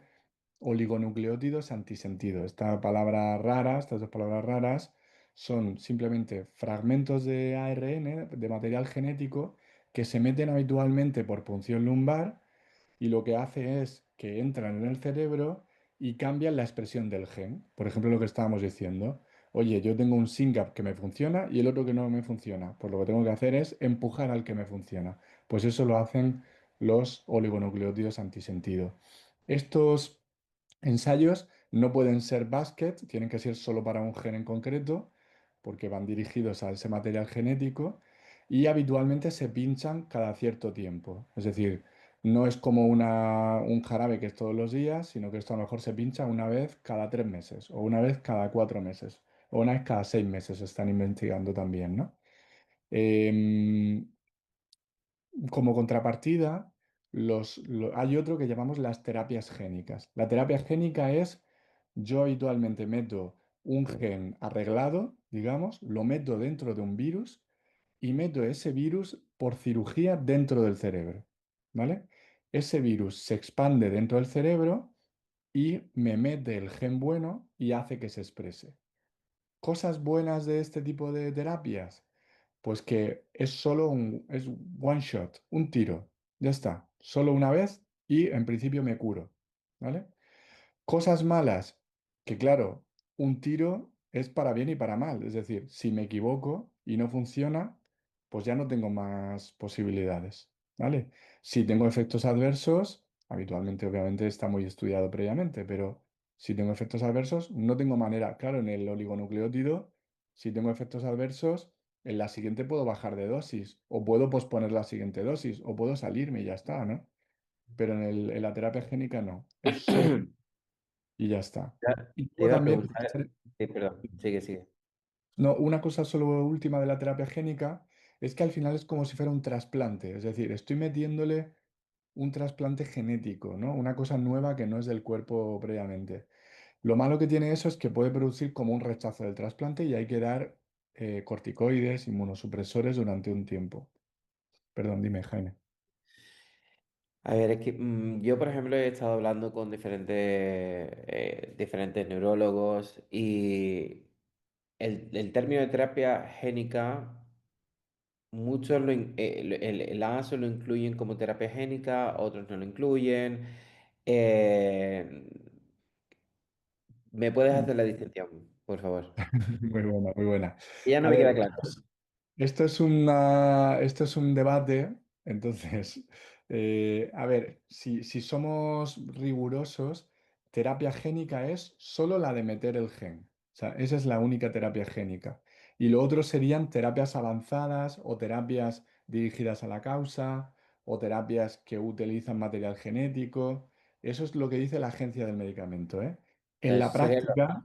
oligonucleótidos antisentido. Esta palabra rara, estas dos palabras raras, son simplemente fragmentos de ARN, de material genético, que se meten habitualmente por punción lumbar y lo que hace es que entran en el cerebro y cambian la expresión del gen. Por ejemplo, lo que estábamos diciendo. Oye, yo tengo un SYNGAP que me funciona y el otro que no me funciona. Pues lo que tengo que hacer es empujar al que me funciona. Pues eso lo hacen los oligonucleótidos antisentido. Estos ensayos no pueden ser basket, tienen que ser solo para un gen en concreto, porque van dirigidos a ese material genético y habitualmente se pinchan cada cierto tiempo. Es decir, no es como un jarabe que es todos los días, sino que esto a lo mejor se pincha una vez cada 3 meses, o una vez cada 4 meses, o una vez cada 6 meses, se están investigando también, ¿no? Em, Como contrapartida, hay otro que llamamos las terapias génicas. La terapia génica es, yo habitualmente meto un gen arreglado, digamos, lo meto dentro de un virus y meto ese virus por cirugía dentro del cerebro, ¿vale? Ese virus se expande dentro del cerebro y me mete el gen bueno y hace que se exprese. Cosas buenas de este tipo de terapias, pues que es solo es one shot, un tiro, ya está, solo una vez y en principio me curo, ¿vale? Cosas malas, que claro, un tiro es para bien y para mal. Es decir, si me equivoco y no funciona, pues ya no tengo más posibilidades, ¿vale? Si tengo efectos adversos, habitualmente obviamente está muy estudiado previamente, pero si tengo efectos adversos, no tengo manera. Claro, en el oligonucleótido, si tengo efectos adversos, en la siguiente puedo bajar de dosis, o puedo posponer la siguiente dosis, o puedo salirme y ya está, ¿no? Pero en la terapia génica no, es solo y ya está. Ya, Y te luego iba a también, preguntar, sí, perdón, sigue, sigue. no, una cosa solo última de la terapia génica es que al final es como si fuera un trasplante, es decir, estoy metiéndole un trasplante genético, ¿no? Una cosa nueva que no es del cuerpo previamente. Lo malo que tiene eso es que puede producir como un rechazo del trasplante y hay que dar corticoides, inmunosupresores durante un tiempo. Perdón, dime, Jaime. A ver, es que yo, por ejemplo, he estado hablando con diferentes neurólogos y el término de terapia génica, muchos el ASO lo incluyen como terapia génica, otros no lo incluyen. Eh, ¿Me puedes hacer la distinción, por favor? Muy buena, muy buena. Ya no A me ver, queda claro. esto es un debate, entonces, a ver, si somos rigurosos, terapia génica es solo la de meter el gen. O sea, esa es la única terapia génica. Y lo otro serían terapias avanzadas o terapias dirigidas a la causa o terapias que utilizan material genético. Eso es lo que dice la Agencia del Medicamento, ¿eh? En la Eso sería práctica,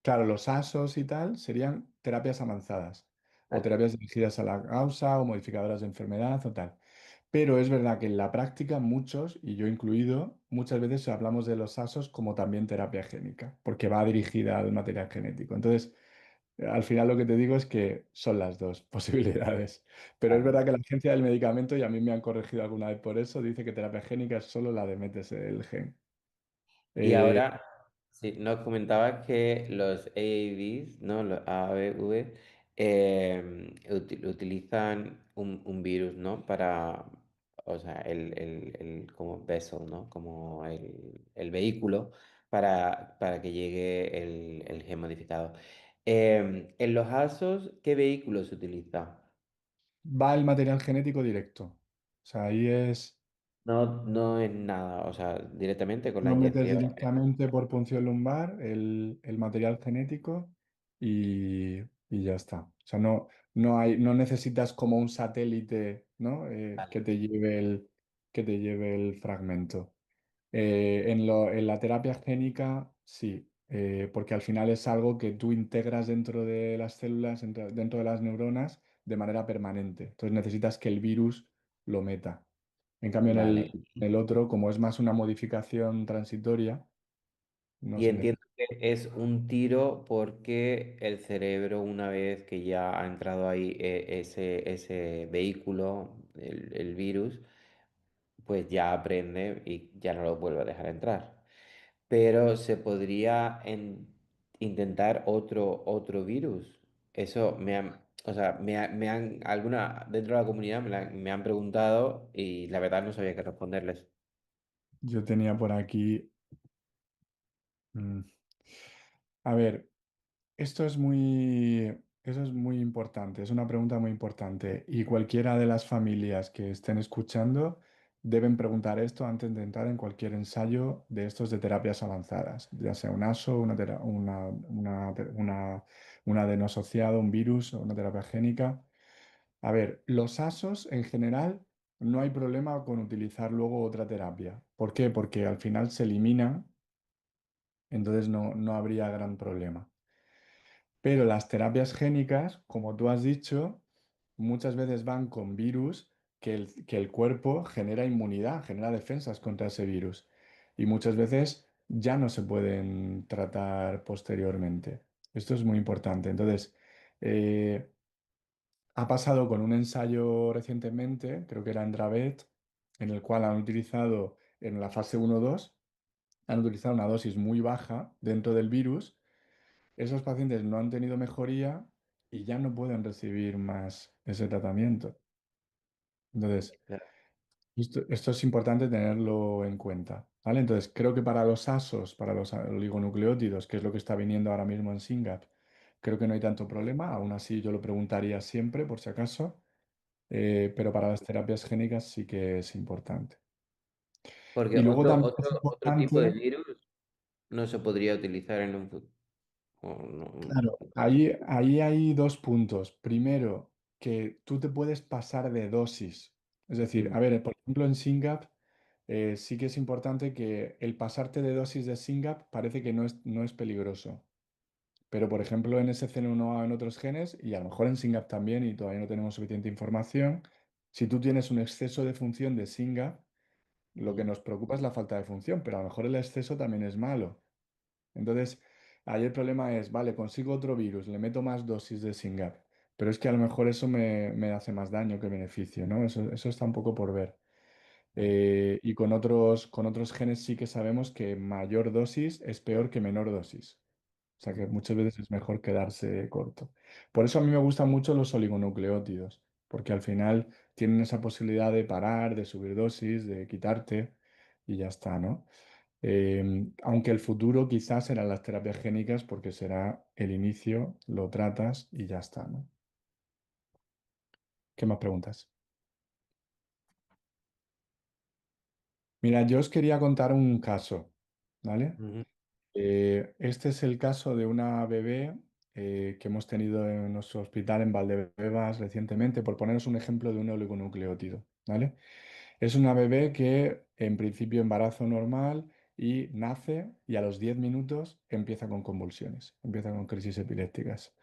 claro, los ASOS y tal serían terapias avanzadas o vale. terapias dirigidas a la causa o modificadoras de enfermedad o tal. Pero es verdad que en la práctica muchos, y yo incluido, muchas veces hablamos de los ASOS como también terapia génica, porque va dirigida al material genético. Entonces, al final lo que te digo es que son las dos posibilidades. Pero es Vale. verdad que la Agencia del Medicamento, y a mí me han corregido alguna vez por eso, dice que terapia génica es solo la de metes el gen. Y Eh, ahora, sí, nos comentabas que los AAVs, ¿no? Los AAV, utilizan un virus, ¿no? Para, o sea, como vessel, ¿no? Como el vehículo para que llegue el gen modificado. En los ASOS, ¿qué vehículo se utiliza? Va el material genético directo. O sea, ahí es... No, no es nada, o sea, directamente con la No metes inyección. directamente por punción lumbar el material genético y ya está. O sea, no necesitas como un satélite, ¿no? Vale, Que te lleve el fragmento. En la terapia génica, sí, porque al final es algo que tú integras dentro de las células, dentro de las neuronas, de manera permanente. Entonces necesitas que el virus lo meta. En cambio, vale. en el otro, como es más una modificación transitoria, no Y se entiendo necesita. que es un tiro porque el cerebro, una vez que ya ha entrado ahí ese vehículo, el virus, pues ya aprende y ya no lo vuelve a dejar entrar. Pero se podría intentar otro virus. Eso o sea, dentro de la comunidad me han preguntado y la verdad no sabía qué responderles. Yo tenía por aquí. mm, A ver, eso es muy importante, es una pregunta muy importante y cualquiera de las familias que estén escuchando deben preguntar esto antes de entrar en cualquier ensayo de estos de terapias avanzadas, ya sea un ASO, un adeno asociado, un virus o una terapia génica. A ver, los ASOS en general no hay problema con utilizar luego otra terapia. ¿Por qué? Porque al final se eliminan, entonces no habría gran problema. Pero las terapias génicas, como tú has dicho, muchas veces van con virus que el cuerpo genera inmunidad, genera defensas contra ese virus. Y muchas veces ya no se pueden tratar posteriormente. Esto es muy importante. Entonces, eh, ha pasado con un ensayo recientemente, creo que era en Dravet, en el cual han utilizado en la fase 1-2, han utilizado una dosis muy baja dentro del virus. Esos pacientes no han tenido mejoría y ya no pueden recibir más ese tratamiento. Entonces, esto es importante tenerlo en cuenta, ¿vale? Entonces, creo que para los ASOs, para los oligonucleótidos, que es lo que está viniendo ahora mismo en SYNGAP, creo que no hay tanto problema. Aún así, yo lo preguntaría siempre, por si acaso. Pero para las terapias génicas sí que es importante. Porque Y luego también es otro tipo de importante. virus no se podría utilizar en Claro, ahí hay dos puntos. Primero, que tú te puedes pasar de dosis. Es decir, Mm, a ver, por ejemplo, en SYNGAP sí que es importante que el pasarte de dosis de SYNGAP parece que no es peligroso. Pero, por ejemplo, en SCN1A en otros genes, y a lo mejor en SYNGAP también, y todavía no tenemos suficiente información, si tú tienes un exceso de función de SYNGAP, lo que mm, nos preocupa es la falta de función, pero a lo mejor el exceso también es malo. Entonces, ahí el problema es, vale, consigo otro virus, le meto más dosis de SYNGAP, pero es que a lo mejor eso me hace más daño que beneficio, ¿no? Eso está un poco por ver. mm, Y con otros genes sí que sabemos que mayor dosis es peor que menor dosis. O sea que mm. muchas veces es mejor quedarse corto. Por eso a mí me gustan mucho los oligonucleótidos, porque al final tienen esa posibilidad de parar, de subir dosis, de quitarte y ya está, ¿no? Aunque el futuro quizás serán las terapias génicas porque será el inicio, lo tratas y ya está, ¿no? ¿Qué más preguntas? Mira, yo os quería contar un caso, ¿vale? Ujú. Este es el caso de una bebé que hemos tenido en nuestro hospital en Valdebebas recientemente, por poneros un ejemplo de un oligonucleótido, ¿vale? Es una bebé que en principio embarazo normal y nace y a los 10 minutos empieza con convulsiones, empieza con crisis epilépticas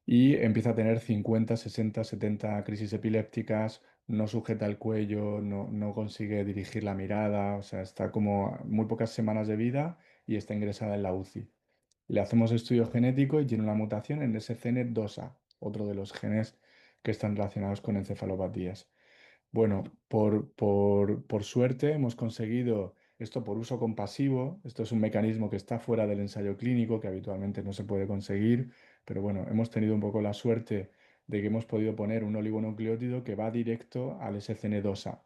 y empieza a tener 50, 60, 70 crisis epilépticas, no sujeta el cuello, no consigue dirigir la mirada, o sea, está como a muy pocas semanas de vida y está ingresada en la UCI. Le hacemos estudio genético y tiene una mutación en SCN2A, otro de los genes que están relacionados con encefalopatías. Bueno, por suerte hemos conseguido esto por uso compasivo. Esto es un mecanismo que está fuera del ensayo clínico, que habitualmente no se puede conseguir, pero bueno, hemos tenido un poco la suerte de que hemos podido poner un oligonucleótido que va directo al SCN2A,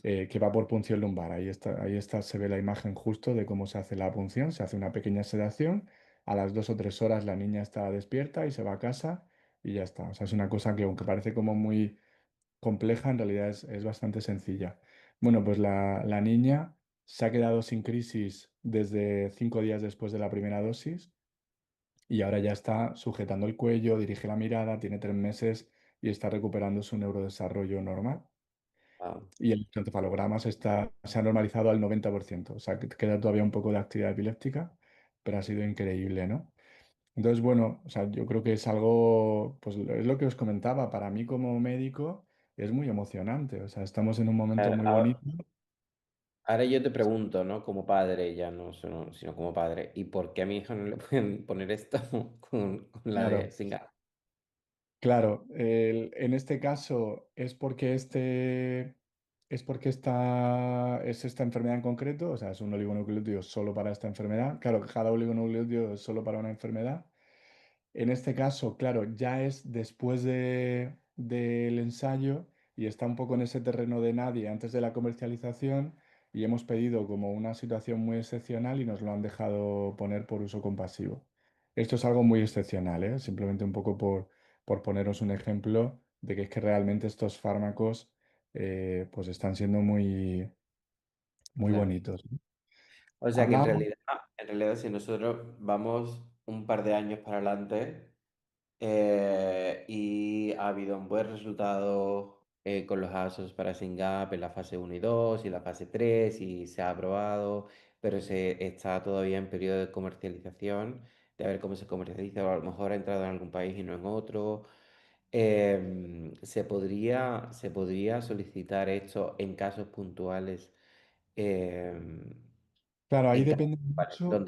que va por punción lumbar. Ahí está, se ve la imagen justo de cómo se hace la punción. Se hace una pequeña sedación. A las 2 o 3 horas la niña está despierta y se va a casa y ya está. O sea, es una cosa que aunque parece como muy compleja, en realidad es bastante sencilla. Bueno, pues la niña se ha quedado sin crisis desde 5 días después de la primera dosis y ahora ya está sujetando el cuello, dirige la mirada, tiene 3 meses y está recuperando su neurodesarrollo normal. Ah, Y el encefalograma se ha normalizado al 90%. O sea, que queda todavía un poco de actividad epiléptica, pero ha sido increíble, ¿no? Entonces, bueno, o sea, yo creo que es algo, pues es lo que os comentaba, para mí como médico es muy emocionante, o sea, estamos en un momento muy bonito. ahora, ahora yo te pregunto, ¿no? Como padre, ya no sino como padre, ¿y por qué a mi hijo no le pueden poner esto con la de Claro, Singa? claro, en este caso es esta enfermedad en concreto, o sea, es un oligonucleótido solo para esta enfermedad. Claro, cada oligonucleótido es solo para una enfermedad. En este caso, claro, ya es después del ensayo y está un poco en ese terreno de nadie antes de la comercialización y hemos pedido como una situación muy excepcional y nos lo han dejado poner por uso compasivo. Esto es algo muy excepcional, ¿eh? Simplemente un poco por poneros un ejemplo de que es que realmente estos fármacos pues están siendo muy, muy Claro. bonitos. O sea que Hablamos, en realidad si nosotros vamos un par de años para adelante, y ha habido un buen resultado con los ASOS para SYNGAP en la fase 1 y 2 y la fase 3 y se ha aprobado, pero se está todavía en periodo de comercialización, de ver cómo se comercializa, o a lo mejor ha entrado en algún país y no en otro. Se podría solicitar esto en casos puntuales. em, claro, ahí en casos depende puntuales, mucho.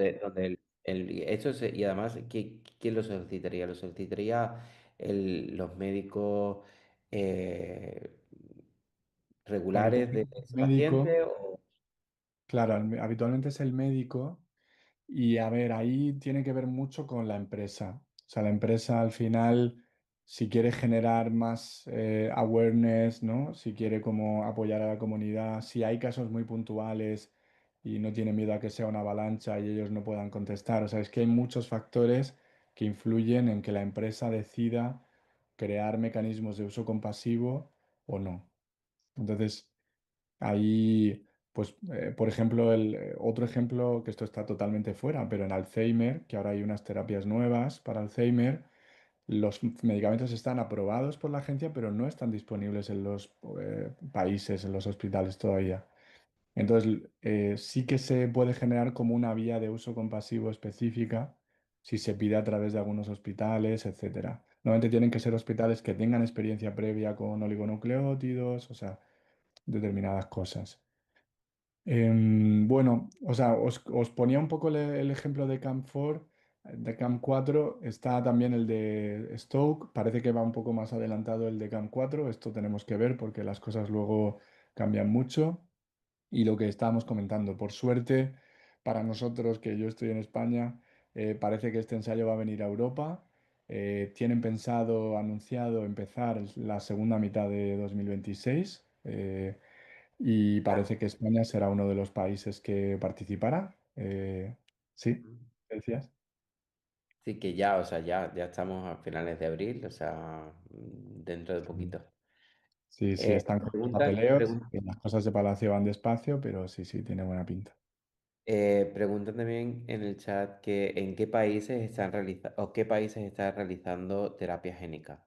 y además, ¿quién lo solicitaría? ¿Lo solicitaría los médicos eh, Bueno, regulares de habitualmente el ese médico, paciente? O... claro, habitualmente es el médico. Y a ver, ahí tiene que ver mucho con la empresa. O sea, la empresa al final, si quiere generar más awareness, ¿no? Si quiere como apoyar a la comunidad, si hay casos muy puntuales y no tiene miedo a que sea una avalancha y ellos no puedan contestar. O sea, es que hay muchos factores que influyen en que la empresa decida crear mecanismos de uso compasivo o no. Entonces, ahí. Pues, por ejemplo, otro ejemplo, que esto está totalmente fuera, pero en Alzheimer, que ahora hay unas terapias nuevas para Alzheimer, los medicamentos están aprobados por la agencia, pero no están disponibles en los países, en los hospitales todavía. Entonces, sí que se puede generar como una vía de uso compasivo específica si se pide a través de algunos hospitales, etcétera. Normalmente tienen que ser hospitales que tengan experiencia previa con oligonucleótidos, o sea, determinadas cosas. Bueno, o sea, os ponía un poco el ejemplo de Camp 4, de Camp 4, está también el de Stoke, parece que va un poco más adelantado el de Camp 4, esto tenemos que ver porque las cosas luego cambian mucho. Y lo que estábamos comentando, por suerte, para nosotros, que yo estoy en España, parece que este ensayo va a venir a Europa. Tienen pensado, anunciado, empezar la segunda mitad de 2026. Y parece que España será uno de los países que participará. Sí, Mm. decías. Sí, que ya, o sea, ya estamos a finales de abril, o sea, dentro de Sí, poquito. sí, sí, están con los papeleos. Las cosas de Palacio van despacio, pero sí, sí, tiene buena pinta. Preguntan también en el chat que en qué países están realizando o qué países están realizando terapia génica.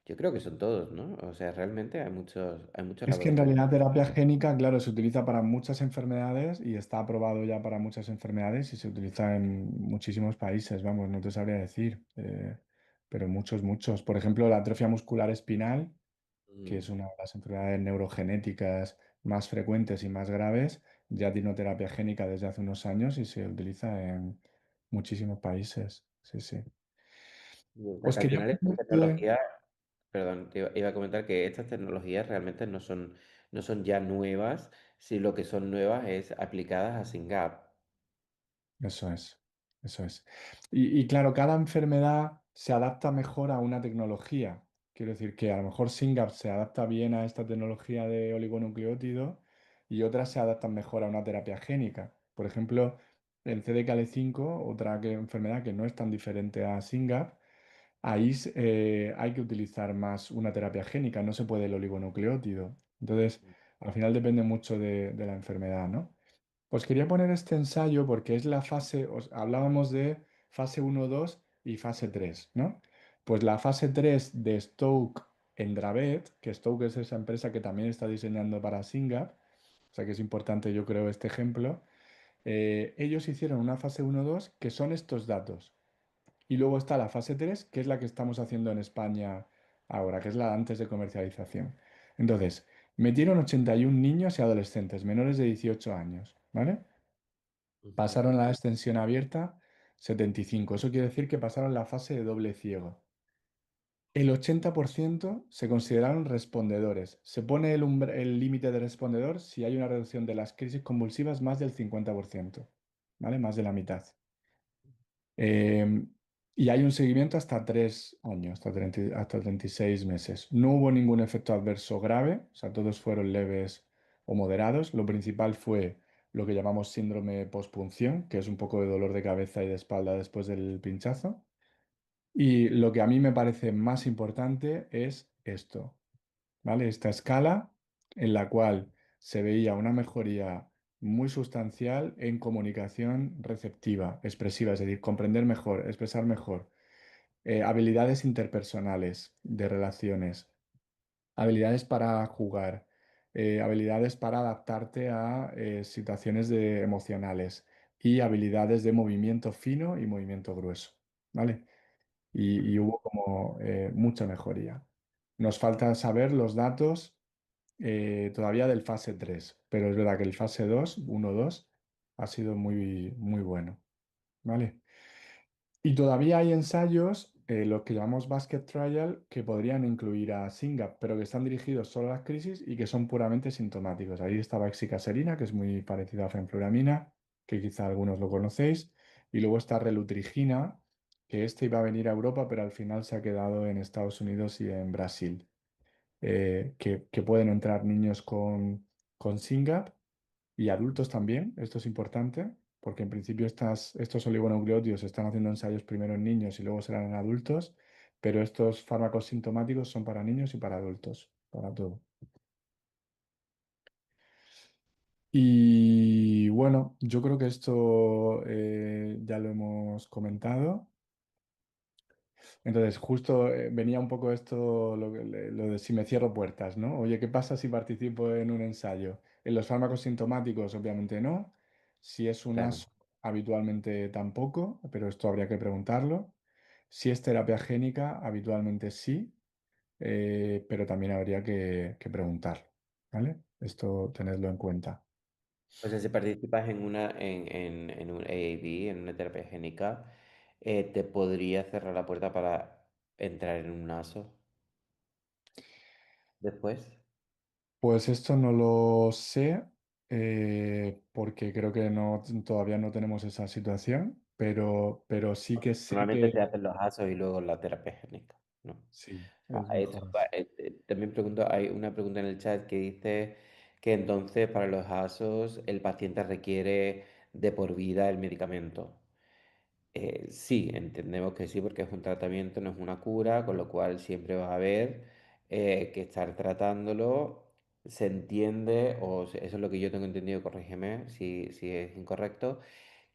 Yo creo que son todos, ¿no? O sea, realmente hay muchos Es que en laboratorios. realidad terapia génica, claro, se utiliza para muchas enfermedades y está aprobado ya para muchas enfermedades y se utiliza en muchísimos países, vamos, no te sabría decir, pero muchos, muchos. Por ejemplo, la atrofia muscular espinal, que es Mm, una de las enfermedades neurogenéticas más frecuentes y más graves, ya tiene terapia génica desde hace unos años y se utiliza en muchísimos países. Sí, sí. y o sea, Pues que al quería final esta preguntarte. tecnología, perdón, iba a comentar que estas tecnologías realmente no son ya nuevas, si lo que son nuevas es aplicadas a SYNGAP. Eso es, eso es. Y claro, cada enfermedad se adapta mejor a una tecnología. Quiero decir que a lo mejor SYNGAP se adapta bien a esta tecnología de oligonucleótido y otras se adaptan mejor a una terapia génica. Por ejemplo, el CDKL5, enfermedad que no es tan diferente a SYNGAP, ahí hay que utilizar más una terapia génica, no se puede el oligonucleótido. Entonces, al final depende mucho de la enfermedad, ¿no? Os quería poner este ensayo porque es la fase, hablábamos de fase uno, 2 y fase 3, ¿no? Pues la fase 3 de Stoke en Dravet, que Stoke es esa empresa que también está diseñando para SYNGAP, o sea que es importante yo creo este ejemplo, ellos hicieron una fase uno, 2 que son estos datos. Y luego está la fase 3 que es la que estamos haciendo en España ahora, que es la antes de comercialización. Entonces, metieron 81 niños y adolescentes menores de 18 años, ¿vale? Ujú. Pasaron a la extensión abierta 75. Eso quiere decir que pasaron la fase de doble ciego. El 80% se consideraron respondedores. Se pone el límite de respondedor si hay una reducción de las crisis convulsivas más del 50%, ¿vale? Más de la mitad. Eh, y hay un seguimiento hasta 3 años, hasta 36 meses. No hubo ningún efecto adverso grave, o sea, todos fueron leves o moderados. Lo principal fue lo que llamamos síndrome postpunción, que es un poco de dolor de cabeza y de espalda después del pinchazo. Y lo que a mí me parece más importante es esto, ¿vale? Esta escala en la cual se veía una mejoría muy sustancial en comunicación receptiva, expresiva, es decir, comprender mejor, expresar mejor, habilidades interpersonales de relaciones, habilidades para jugar, habilidades para adaptarte a situaciones emocionales y habilidades de movimiento fino y movimiento grueso, ¿vale? Y hubo como mucha mejoría. Nos falta saber los datos todavía del fase 3, pero es verdad que el fase 2, 1-2, ha sido muy, muy bueno, ¿vale? Y todavía hay ensayos, los que llamamos basket trial, que podrían incluir a SYNGAP, pero que están dirigidos solo a las crisis y que son puramente sintomáticos. Ahí está Vaxicaserina, que es muy parecida a fenfluramina, que quizá algunos lo conocéis, y luego está Relutrigina, que este iba a venir a Europa, pero al final se ha quedado en Estados Unidos y en Brasil, que pueden entrar niños con SYNGAP y adultos también, esto es importante, porque en principio estos oligonucleótidos se están haciendo ensayos primero en niños y luego serán en adultos, pero estos fármacos sintomáticos son para niños y para adultos, para todo. Y bueno, yo creo que esto ya lo hemos comentado. Entonces, justo venía un poco esto, lo de si me cierro puertas, ¿no? Oye, ¿qué pasa si participo en un ensayo? En los fármacos sintomáticos, obviamente no. Si es un Claro. ASO, habitualmente tampoco, pero esto habría que preguntarlo. Si es terapia génica, habitualmente sí, pero también habría que preguntarlo, ¿vale? Esto tenedlo en cuenta. O sea, si participas en un AAV, en una terapia génica, te podría cerrar la puerta para entrar en un ASO después. Pues esto no lo sé, porque creo que no, todavía no tenemos esa situación, pero sí que sé Normalmente que se hacen los ASOS y luego la terapia génica, ¿no? sí, Ah, es mejor así. también pregunto, hay una pregunta en el chat que dice que entonces para los ASOS el paciente requiere de por vida el medicamento. Sí, entendemos que sí, porque es un tratamiento, no es una cura, con lo cual siempre va a haber que estar tratándolo. Se entiende, eso es lo que yo tengo entendido, corrígeme si es incorrecto,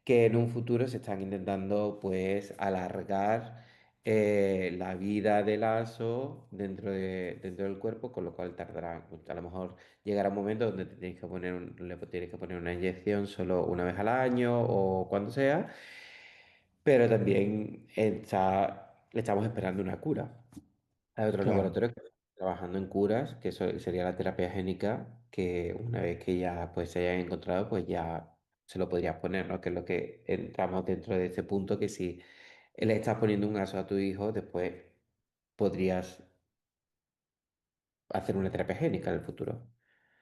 que en un futuro se están intentando pues alargar la vida del ASO dentro del cuerpo, con lo cual tardará, a lo mejor llegará un momento donde te tienes que poner le tienes que poner una inyección solo una vez al año o cuando sea, pero también estamos esperando una cura. Hay otros Claro, laboratorios que están trabajando en curas, que eso sería la terapia génica, que una vez que ya pues, se hayan encontrado, pues ya se lo podrías poner, ¿no? Que es lo que entramos dentro de ese punto, que si le estás poniendo un aso a tu hijo, después podrías hacer una terapia génica en el futuro.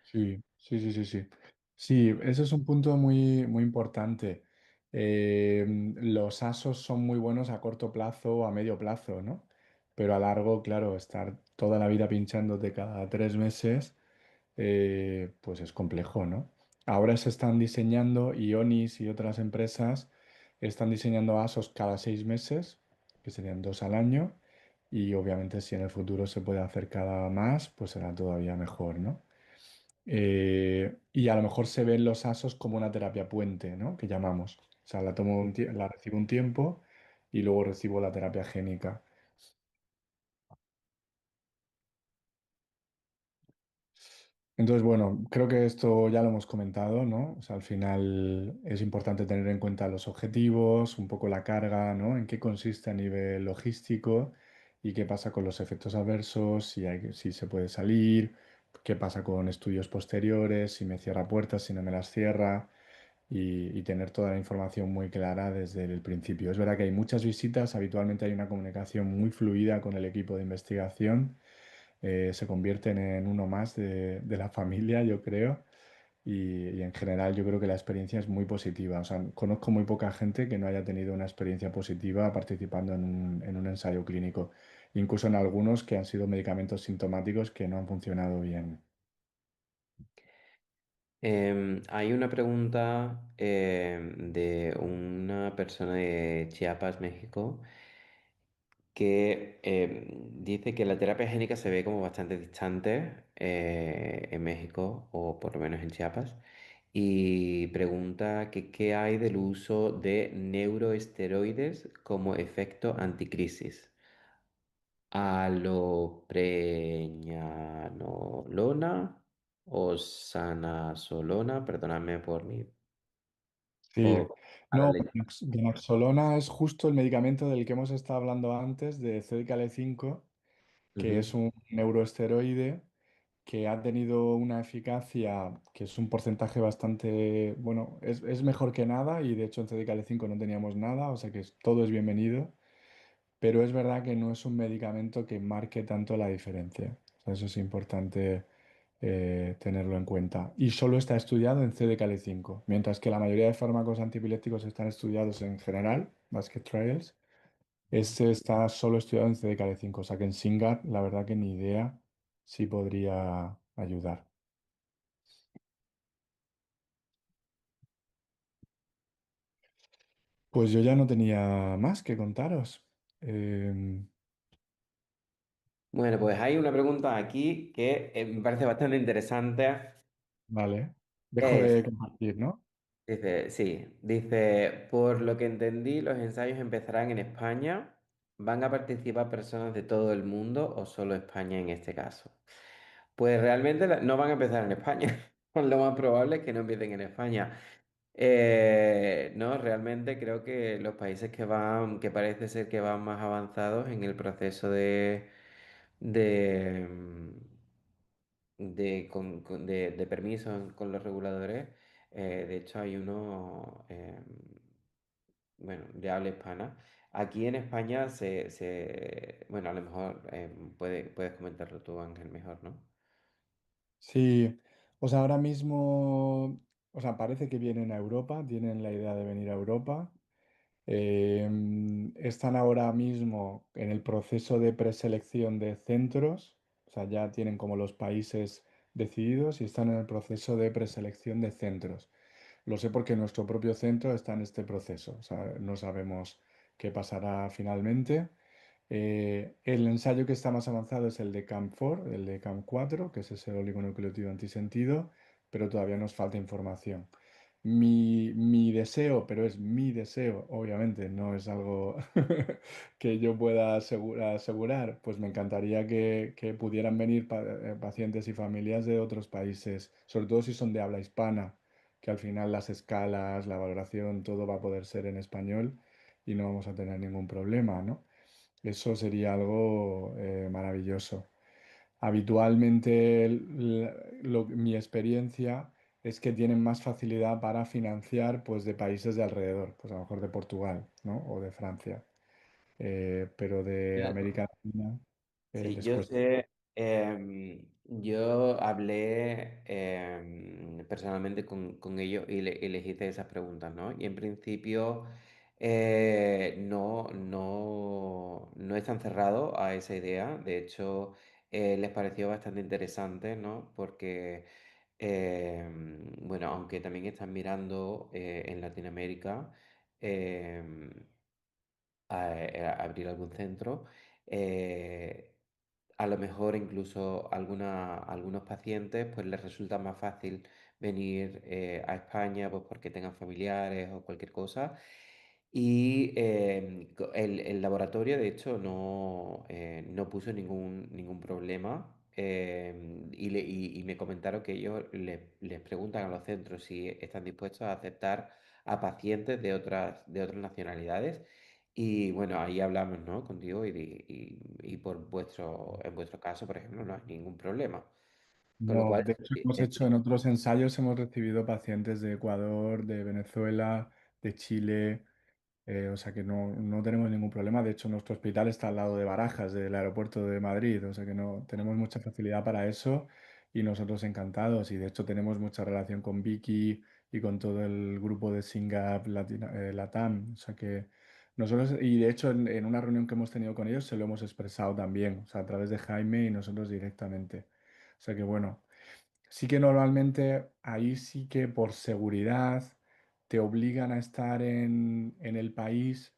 sí, sí, sí, sí, sí. Sí, ese es un punto muy, muy importante. Los ASOS son muy buenos a corto plazo o a medio plazo, ¿no? Pero a largo, claro, estar toda la vida pinchándote cada 3 meses. Pues es complejo, ¿no? Ahora se están diseñando, Ionis y otras empresas están diseñando ASOS cada 6 meses, que serían dos al año, y obviamente si en el futuro se puede hacer cada más, pues será todavía mejor, ¿no? Y a lo mejor se ven los ASOS como una terapia puente, ¿no? Que llamamos. O sea, la recibo un tiempo y luego recibo la terapia génica. Entonces, bueno, creo que esto ya lo hemos comentado, ¿no? O sea, al final es importante tener en cuenta los objetivos, un poco la carga, ¿no? En qué consiste a nivel logístico y qué pasa con los efectos adversos, si se puede salir, qué pasa con estudios posteriores, si me cierra puertas, si no me las cierra y tener toda la información muy clara desde el principio. Es verdad que hay muchas visitas, habitualmente hay una comunicación muy fluida con el equipo de investigación, se convierten en uno más de la familia, yo creo. Y en general yo creo que la experiencia es muy positiva. O sea, conozco muy poca gente que no haya tenido una experiencia positiva participando en un ensayo clínico. Incluso en algunos que han sido medicamentos sintomáticos que no han funcionado bien. Hay una pregunta de una persona de Chiapas, México, que dice que la terapia génica se ve como bastante distante en México, o por lo menos en Chiapas, y pregunta que qué hay del uso de neuroesteroides como efecto anticrisis. Allopreñanolona o sanasolona, perdóname por mi... Sí, O, no, ganaxolona es justo el medicamento del que hemos estado hablando antes, de CDKL5, que es Ujú. un neuroesteroide que ha tenido una eficacia que es un porcentaje bastante, bueno, es mejor que nada y de hecho en CDKL5 no teníamos nada, o sea que todo es bienvenido, pero es verdad que no es un medicamento que marque tanto la diferencia. O sea, eso es importante tenerlo en cuenta. Y solo está estudiado en CDKL5, mientras que la mayoría de fármacos antiepilépticos están estudiados en general, basket trials. Este está solo estudiado en CDKL5, o sea que en SINGAP la verdad que ni idea si podría ayudar. Pues yo ya no tenía más que contaros. Em, Bueno, pues hay una pregunta aquí que me parece bastante interesante. vale. Dejo Es, de compartir, ¿no? dice, sí, dice, por lo que entendí, los ensayos empezarán en España. ¿Van a participar personas de todo el mundo o solo España en este caso? Pues realmente no van a empezar en España. Lo más probable es que no empiecen en España. No, realmente creo que los países que van, que parece ser que van más avanzados en el proceso de, de permisos con los reguladores, de hecho hay uno, bueno, de habla hispana. Aquí en España bueno, a lo mejor puedes comentarlo tú, Ángel, mejor, ¿no? Sí, o sea, ahora mismo, o sea, parece que vienen a Europa, tienen la idea de venir a Europa. Están ahora mismo en el proceso de preselección de centros, o sea, ya tienen como los países decididos y están en el proceso de preselección de centros. Lo sé porque nuestro propio centro está en este proceso, o sea, no sabemos qué pasará finalmente. El ensayo que está más avanzado es el de CAMP4, el de CAMP4, que es ese oligonucleótido antisentido, pero todavía nos falta información. Mi deseo, pero es mi deseo, obviamente, no es algo que yo pueda asegurar, pues me encantaría que pudieran venir pacientes y familias de otros países, sobre todo si son de habla hispana, que al final las escalas, la valoración, todo va a poder ser en español y no vamos a tener ningún problema, ¿no? Eso sería algo maravilloso. Habitualmente mi experiencia es que tienen más facilidad para financiar pues, de países de alrededor, pues a lo mejor de Portugal, ¿no? O de Francia. Pero de América Latina Sí, les yo cuesta. sé, yo hablé personalmente con ellos y les hice esas preguntas, ¿no? Y en principio no están cerrados a esa idea, de hecho les pareció bastante interesante, ¿no? Porque, bueno, aunque también están mirando en Latinoamérica, em, a abrir algún centro. eh, a lo mejor incluso algunos pacientes pues les resulta más fácil venir a España pues porque tengan familiares o cualquier cosa. Y el laboratorio de hecho no puso ningún problema. Y me comentaron que ellos les preguntan a los centros si están dispuestos a aceptar a pacientes de otras nacionalidades. Y bueno, ahí hablamos, ¿no? Contigo y en vuestro caso, por ejemplo, no hay ningún problema. Con lo No, cual, de hecho hemos hecho en otros ensayos, hemos recibido pacientes de Ecuador, de Venezuela, de Chile. O sea que no tenemos ningún problema. De hecho, nuestro hospital está al lado de Barajas, del aeropuerto de Madrid. O sea que no tenemos mucha facilidad para eso y nosotros encantados. Y de hecho tenemos mucha relación con Vicky y con todo el grupo de SYNGAP Latam. O sea que nosotros, y de hecho en una reunión que hemos tenido con ellos se lo hemos expresado también, o sea, a través de Jaime y nosotros directamente. O sea que bueno. Sí que normalmente ahí sí que por seguridad te obligan a estar en el país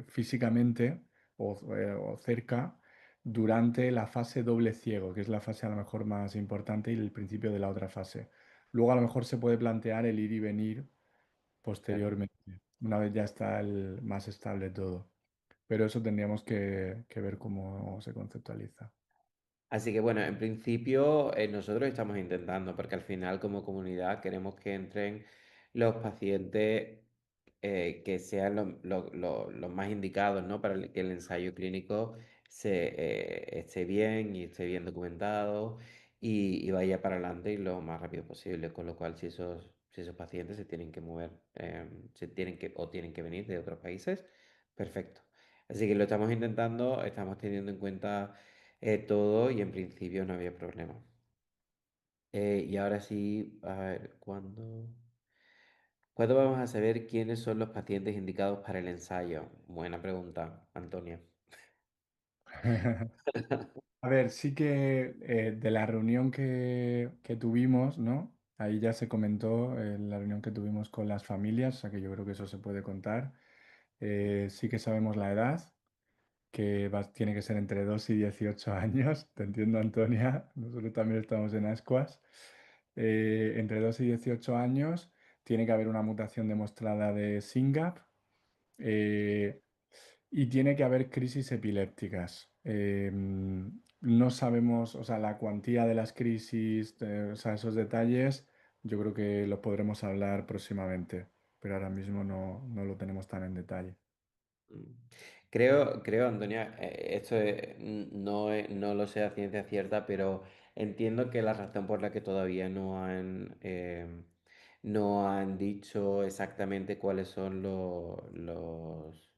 físicamente o cerca durante la fase doble ciego, que es la fase a lo mejor más importante y el principio de la otra fase. Luego a lo mejor se puede plantear el ir y venir claro. posteriormente, una vez ya está más estable todo. Pero eso tendríamos que ver cómo se conceptualiza. Así que bueno, en principio nosotros estamos intentando, porque al final como comunidad queremos que entren los pacientes que sean los más indicados, ¿no? Para que el ensayo clínico esté bien y esté bien documentado y vaya para adelante y lo más rápido posible. Con lo cual, si esos pacientes se tienen que mover, o tienen que venir de otros países, perfecto. Así que lo estamos intentando, estamos teniendo en cuenta todo y en principio no había problema. Y ahora sí, a ver, ¿cuándo vamos a saber quiénes son los pacientes indicados para el ensayo? Buena pregunta, Antonia. A ver, sí que de la reunión que tuvimos, ¿no? Ahí ya se comentó la reunión que tuvimos con las familias, o sea que yo creo que eso se puede contar. Sí que sabemos la edad, que tiene que ser entre 2 y 18 años. Te entiendo, Antonia. Nosotros también estamos en ascuas. entre 2 y 18 años tiene que haber una mutación demostrada de SYNGAP, eh, y tiene que haber crisis epilépticas. No sabemos, o sea, la cuantía de las crisis, o sea, esos detalles, yo creo que los podremos hablar próximamente, pero ahora mismo no lo tenemos tan en detalle. Mm. Creo, Antonia, no lo sé a ciencia cierta, pero entiendo que la razón por la que todavía no han dicho exactamente cuáles son los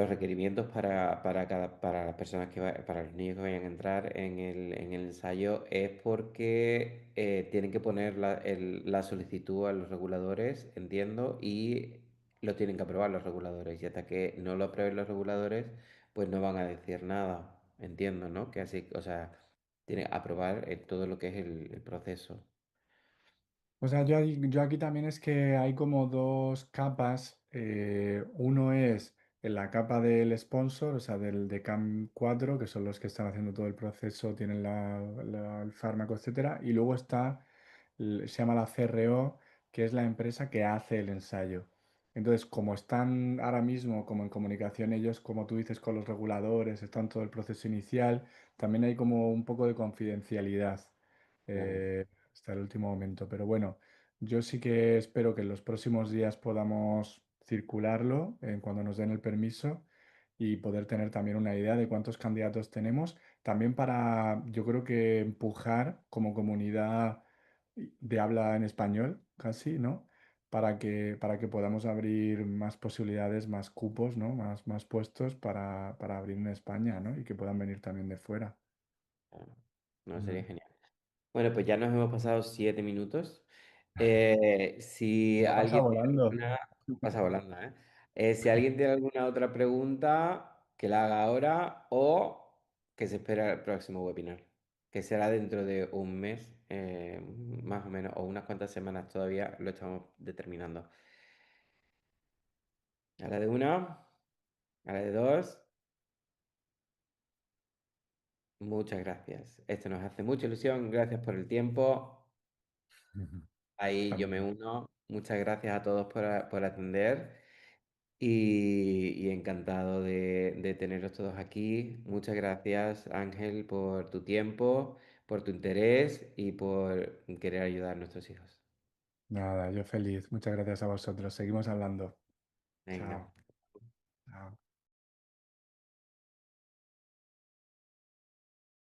requerimientos para las personas para los niños que vayan a entrar en el ensayo es porque tienen que poner la solicitud a los reguladores, entiendo, y lo tienen que aprobar los reguladores. Y hasta que no lo aprueben los reguladores, pues no van a decir nada, entiendo, ¿no? Que así, o sea, tienen que aprobar todo lo que es el proceso. O sea, yo aquí también es que hay como dos capas. Uno es en la capa del sponsor, o sea, del de CAM 4, que son los que están haciendo todo el proceso, tienen el fármaco, etcétera. Y luego está, se llama la CRO, que es la empresa que hace el ensayo. Entonces, como están ahora mismo como en comunicación ellos, como tú dices, con los reguladores, están todo el proceso inicial, también hay como un poco de confidencialidad. Claro. Hasta el último momento. Pero bueno, yo sí que espero que en los próximos días podamos circularlo cuando nos den el permiso y poder tener también una idea de cuántos candidatos tenemos. También para, yo creo que empujar como comunidad de habla en español, casi, ¿no? Para que podamos abrir más posibilidades, más cupos, ¿no? Más puestos para abrir en España, ¿no? Y que puedan venir también de fuera. Claro. No, sería Mm. genial. Bueno, pues ya nos hemos pasado 7 minutos. Si Ya pasa alguien tiene volando. alguna... Pasa volando, ¿eh? Si alguien tiene alguna otra pregunta, que la haga ahora o que se espera el próximo webinar, que será dentro de un mes, más o menos, o unas cuantas semanas todavía, lo estamos determinando. A la de una, a la de dos, muchas gracias. Esto nos hace mucha ilusión, gracias por el tiempo. Ahí yo me También. uno. Muchas gracias a todos por atender y encantado de teneros todos aquí. Muchas gracias, Ángel, por tu tiempo, por tu interés y por querer ayudar a nuestros hijos. Nada, yo feliz. Muchas gracias a vosotros. Seguimos hablando. Venga. Chao. Chao.